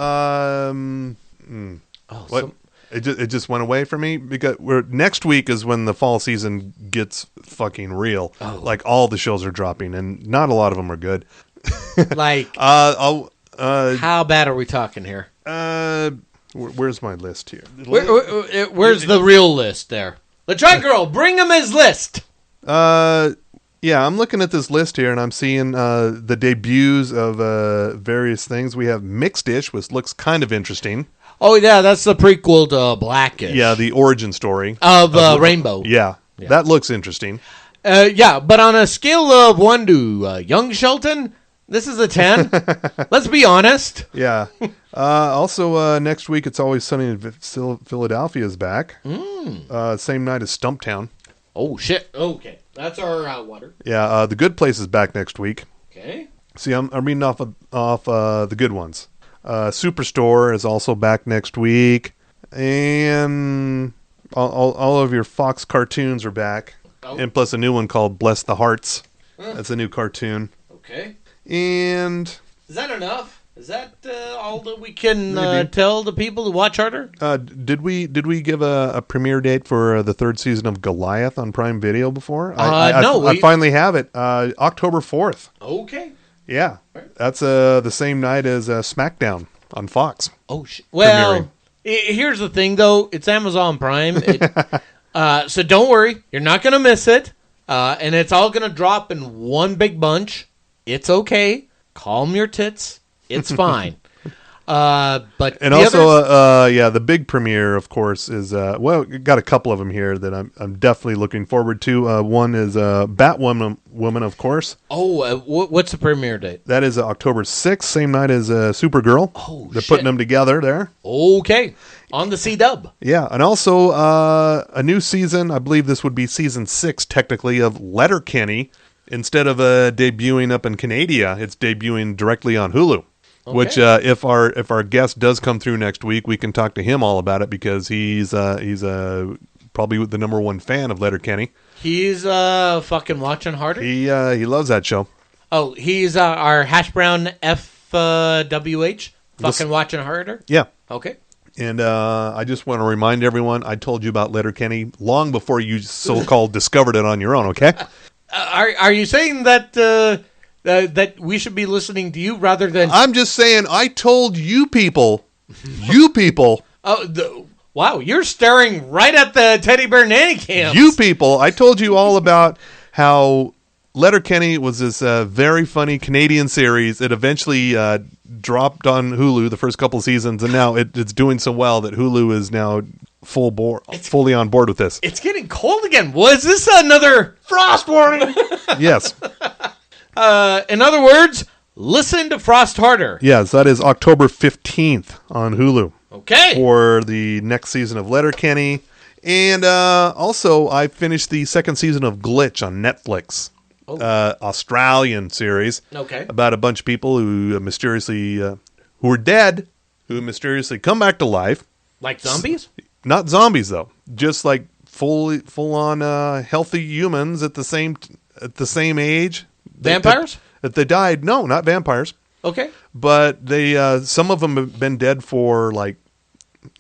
what? It just went away from me because next week is when the fall season gets fucking real. Oh. Like all the shows are dropping, and not a lot of them are good. Like, how bad are we talking here? Where's my list here? Where's the real list there? LeTry Girl, bring him his list. Yeah, I'm looking at this list here, and I'm seeing the debuts of various things. We have Mixed-ish, which looks kind of interesting. Oh, yeah, that's the prequel to Blackish. Yeah, the origin story. Of Rainbow. Yeah, that looks interesting. Yeah, but on a scale of 1 to Young Shelton, this is a 10. Let's be honest. Yeah. Also, next week, It's Always Sunny in Philadelphia is back. Same night as Stumptown. Oh, shit. Okay. That's our water. Yeah, The Good Place is back next week. Okay. See, I'm reading off the good ones. Superstore is also back next week. And all of your Fox cartoons are back. Oh. And plus a new one called Bless the Hearts. That's a new cartoon. Okay. And... Is that enough? Is that all that we can tell the people to watch harder? Did we give a premiere date for the third season of Goliath on Prime Video before? No. I finally have it. October 4th. Okay. Yeah. That's the same night as SmackDown on Fox. Oh, well, here's the thing, though. It's Amazon Prime. So don't worry. You're not going to miss it. And it's all going to drop in one big bunch. It's okay. Calm your tits. It's fine. But and also, the big premiere, of course, is got a couple of them here that I'm definitely looking forward to. One is Batwoman, of course. Oh, what's the premiere date? That is October 6th, same night as Supergirl. Oh, they're putting them together there. Okay, on the C-Dub. Yeah, and also a new season. I believe this would be season 6, technically, of Letterkenny. Instead of debuting up in Canada, it's debuting directly on Hulu. Okay. Which, if our guest does come through next week, we can talk to him all about it because he's probably the number one fan of Letterkenny. He's fucking watching harder. He loves that show. Oh, he's our hash brown FWH fucking watching harder. Yeah. Okay. And I just want to remind everyone, I told you about Letterkenny long before you so-called discovered it on your own. Okay. Are you saying that that we should be listening to you rather than... I'm just saying, I told you people. You people. Wow, you're staring right at the teddy bear nanny cams. You people. I told you all about how Letterkenny was this very funny Canadian series. It eventually dropped on Hulu the first couple of seasons, and now it's doing so well that Hulu is now fully on board with this. It's getting cold again. Was this another frost warning? Yes. In other words, listen to Frost Harder. Yes, that is October 15th on Hulu. Okay. For the next season of Letterkenny. And also, I finished the second season of Glitch on Netflix. Australian series. Okay. About a bunch of people who mysteriously, who were dead, who mysteriously come back to life. Like zombies? Not zombies, though. Just like full on healthy humans at the same age. Vampires? That they died. No, not vampires. Okay. But they some of them have been dead for like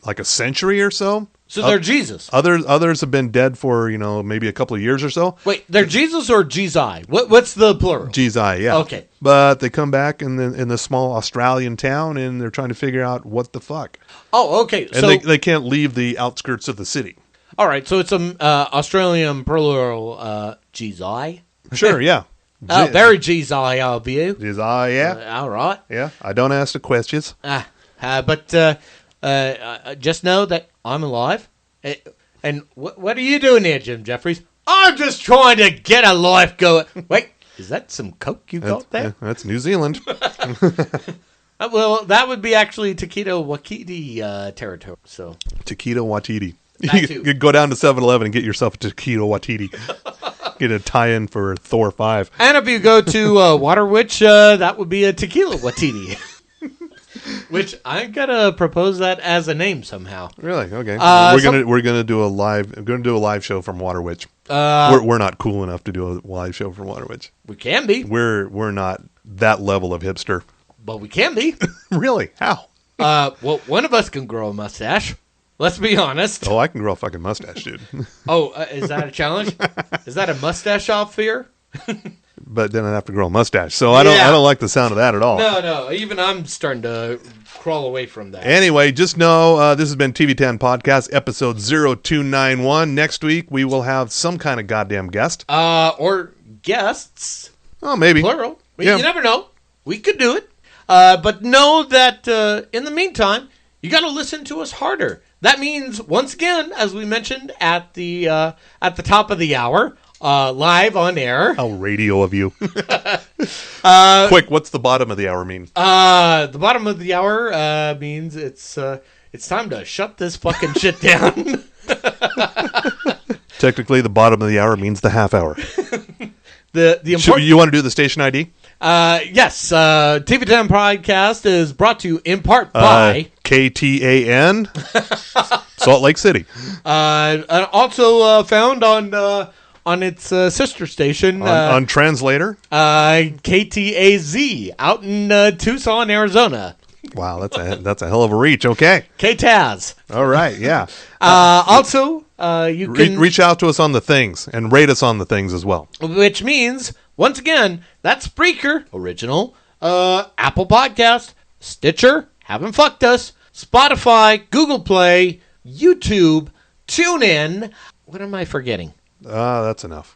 a century or so. So they're Jesus. Others have been dead for, maybe a couple of years or so. Wait, they're Jesus or Jesus? What's the plural? Jesus, yeah. Okay. But they come back in the small Australian town, and they're trying to figure out what the fuck. Oh, okay. And they can't leave the outskirts of the city. All right, so it's an Australian plural Jesus? Sure, yeah. Oh, very Jesus of you. Jesus, yeah. All right. Yeah, I don't ask the questions. But just know that I'm alive. And what are you doing here, Jim Jeffries? I'm just trying to get a life going. Wait, is that some coke you got there? That's New Zealand. Well, that would be actually Taquito Wakiti territory. So Taquito Watiti. You could go down to 7-Eleven and get yourself a Taquito Watiti. Get a tie-in for Thor 5. And if you go to Water Witch, that would be a Tequila Watiti. Which I'm gonna propose that as a name somehow. Really? Okay. We're gonna do a live show from Water Witch. We're not cool enough to do a live show from Water Witch. We can be. We're not that level of hipster. But we can be. Really? How? Well, one of us can grow a mustache. Let's be honest. Oh, I can grow a fucking mustache, dude. Is that a challenge? Is that a mustache off fear? But then I'd have to grow a mustache, so I don't like the sound of that at all. No, even I'm starting to crawl away from that. Anyway, just know this has been TV10 Podcast, episode 0291. Next week, we will have some kind of goddamn guest. Or guests. Oh, maybe. Plural. Yeah. You never know. We could do it. But know that in the meantime, you got to listen to us harder. That means, once again, as we mentioned at the top of the hour, live on air. How radio of you. Quick, what's the bottom of the hour mean? The bottom of the hour means it's time to shut this fucking shit down. Technically, the bottom of the hour means the half hour. The important. You want to do the station ID? Yes. TV10 Podcast is brought to you in part by KTAN, Salt Lake City. And also found on its sister station on Translator, KTAZ out in Tucson, Arizona. Wow, that's a hell of a reach. Okay, KTAZ. All right, yeah. Also, you can reach out to us on the things and rate us on the things as well. Which means, once again, that's Spreaker, original, Apple Podcast, Stitcher, Haven't Fucked Us, Spotify, Google Play, YouTube, TuneIn. What am I forgetting? That's enough.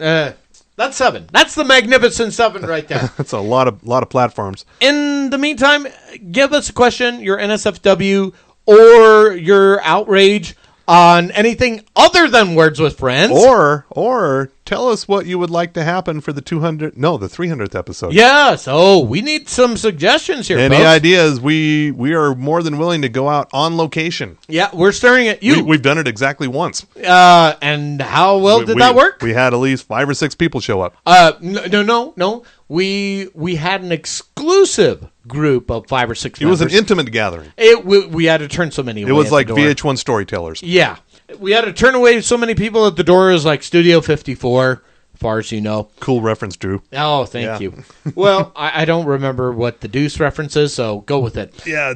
That's 7. That's the magnificent 7 right there. That's a lot of platforms. In the meantime, give us a question, your NSFW, or your outrage on anything other than Words with Friends. Or tell us what you would like to happen for the 300th episode. Yeah, so we need some suggestions here, Any folks. ideas? We are more than willing to go out on location. Yeah, we're staring at you. We've done it exactly once. And how well did that work? We had at least 5 or 6 people show up. No. We had an exclusive group of 5 or 6 members. It was an intimate gathering. We had to turn so many away. It was at like the door. VH1 storytellers. Yeah. We had to turn away so many people at the door. It was like Studio 54, as far as you know. Cool reference, Drew. Oh, thank you. Well, I don't remember what the Deuce reference is, so go with it. Yeah.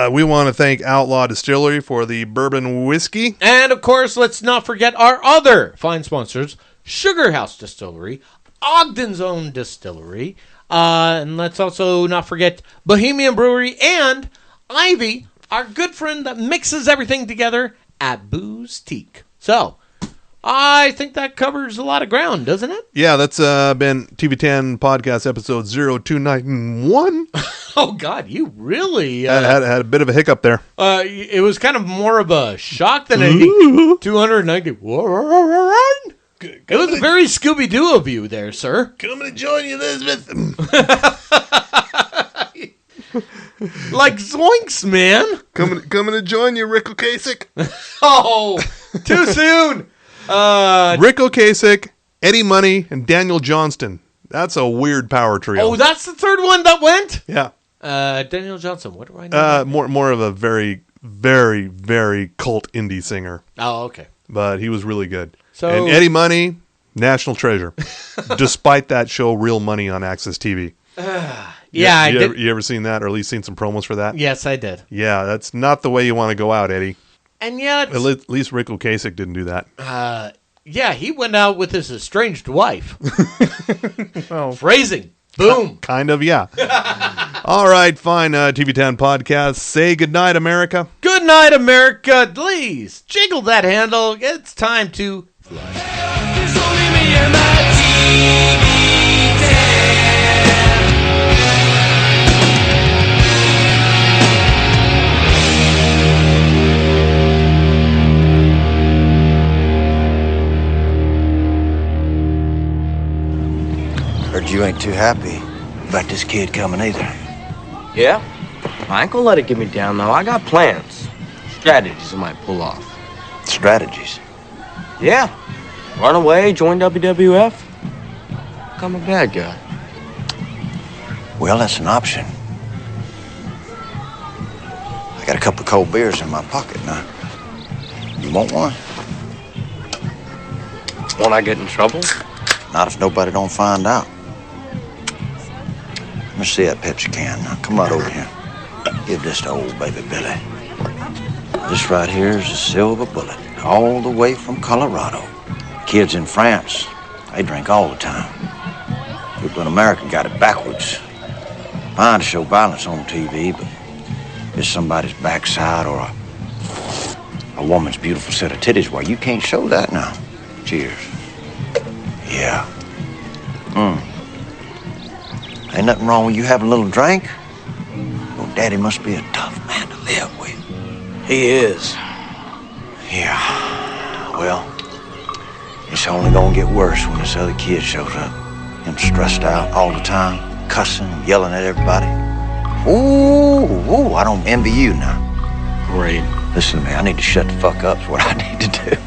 We want to thank Outlaw Distillery for the bourbon whiskey. And, of course, let's not forget our other fine sponsors, Sugar House Distillery, Ogden's Own Distillery, and let's also not forget Bohemian Brewery and Ivy, our good friend that mixes everything together at Booze Teak. So, I think that covers a lot of ground, doesn't it? Yeah, that's been TV10 Podcast episode 0291. Oh, God, you really... had a bit of a hiccup there. It was kind of more of a shock than a 290. It was a very Scooby-Doo of you there, sir. Coming to join you, Elizabeth. Like zoinks, man. Coming to join you, Rick Ocasek. Oh, too soon. Rick Ocasek, Eddie Money, and Daniel Johnston. That's a weird power trio. Oh, that's the third one that went? Yeah. Daniel Johnston, what do I know? More of a very, very, very cult indie singer. Oh, okay. But he was really good. So, and Eddie Money, national treasure. Despite that show, Real Money on Access TV. Yeah, I did. You ever seen that, or at least seen some promos for that? Yes, I did. Yeah, that's not the way you want to go out, Eddie. And yet... At least Rick Ocasek didn't do that. Yeah, he went out with his estranged wife. Well, phrasing. Boom. Kind of, yeah. All right, fine. TV10 Podcast. Say goodnight, America. Good night, America. Please, jiggle that handle. It's time to flush. There's only me and my TV. Heard you ain't too happy about this kid coming either. Yeah? I ain't gonna let it get me down, though. I got plans. Strategies I might pull off. Strategies. Yeah. Run away, join WWF. Become a bad guy. Well, that's an option. I got a couple of cold beers in my pocket now. You want one? Won't I get in trouble? Not if nobody don't find out. Let me see that Pepsi can. Now, come right over here. Give this to old baby Billy. This right here is a silver bullet, all the way from Colorado. Kids in France, they drink all the time. People in America got it backwards. Fine to show violence on TV, but it's somebody's backside or a woman's beautiful set of titties. Well, you can't show that now. Cheers. Yeah. Ain't nothing wrong with you having a little drink. Your daddy must be a tough man to live with. He is. Yeah. Well, it's only gonna get worse when this other kid shows up. Him stressed out all the time, cussing, yelling at everybody. Ooh, I don't envy you now. Great. Listen to me, I need to shut the fuck up is what I need to do.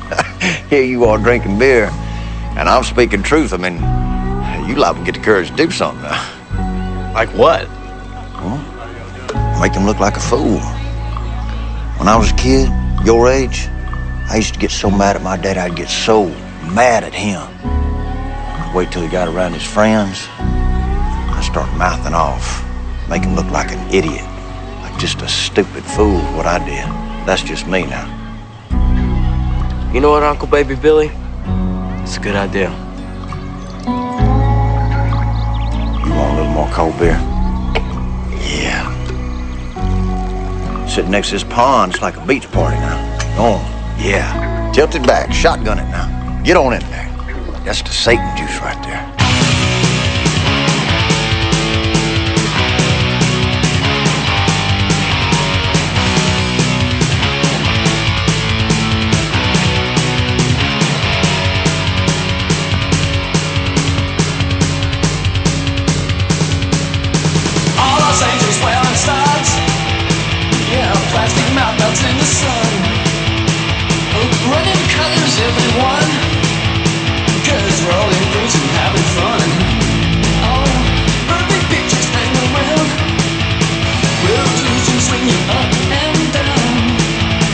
Here you are drinking beer, and I'm speaking truth. I mean, you liable to get the courage to do something now. Like what? Make him look like a fool. When I was a kid, your age, I used to get so mad at my dad, I'd get so mad at him. I'd wait till he got around his friends. I'd start mouthing off, make him look like an idiot, like just a stupid fool, what I did. That's just me now. You know what, Uncle Baby Billy? It's a good idea. You want a little more cold beer? Yeah. Sitting next to this pond, it's like a beach party now. Go on. Yeah. Tilt it back, shotgun it now. Get on in there. That's the Satan juice right there. In the sun, running colors, everyone, 'cause we're all in fruits and having fun. Oh, perfect pictures hang around, real illusion swinging up and down.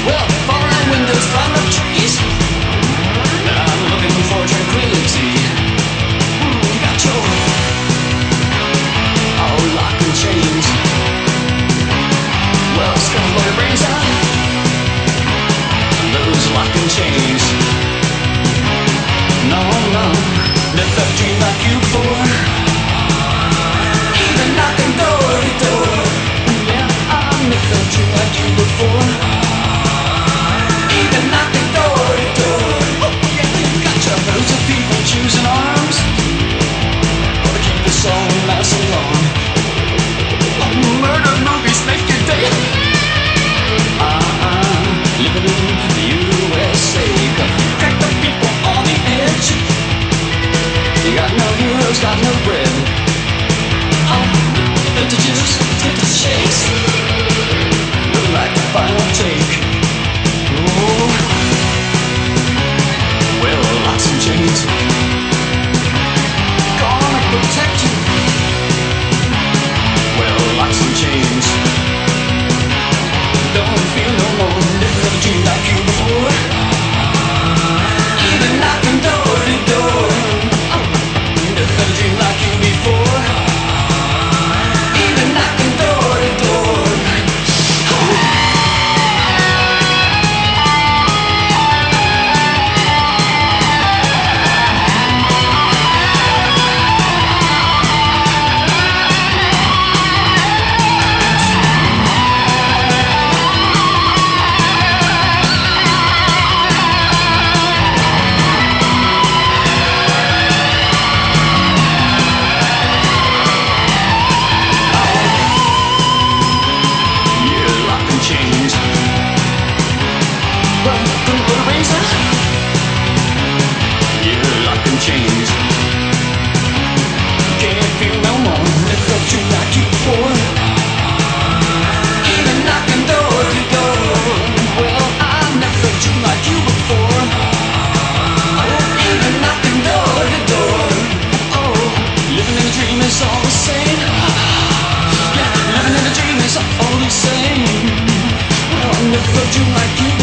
Well, foreign windows climb up trees, I'm looking for tranquility. Got your all lock and chains. Well, scum blow your brains out. Those lock and chains. No, never dreamed like you before. Even knocking door to door. Yeah, I never dreamed like you before. Even knocking door to door. Oh, yeah. who's got no bread. Oh, get the juice, get the shakes. Look like the final take. Oh, well, locks and chains gonna protect you. Well, locks and chains. Don't feel no more, never dreamed like you before. Even knocking door to door. Never dreamed like you before. Even knocking door to door. Chains. Can't feel no more. Never felt you like you before. Even knocking door to door. Well, I never felt you like you before. Oh, even knocking door to door. Oh, living in a dream is all the same. Yeah, living in a dream is all the same. Well, I never felt you like you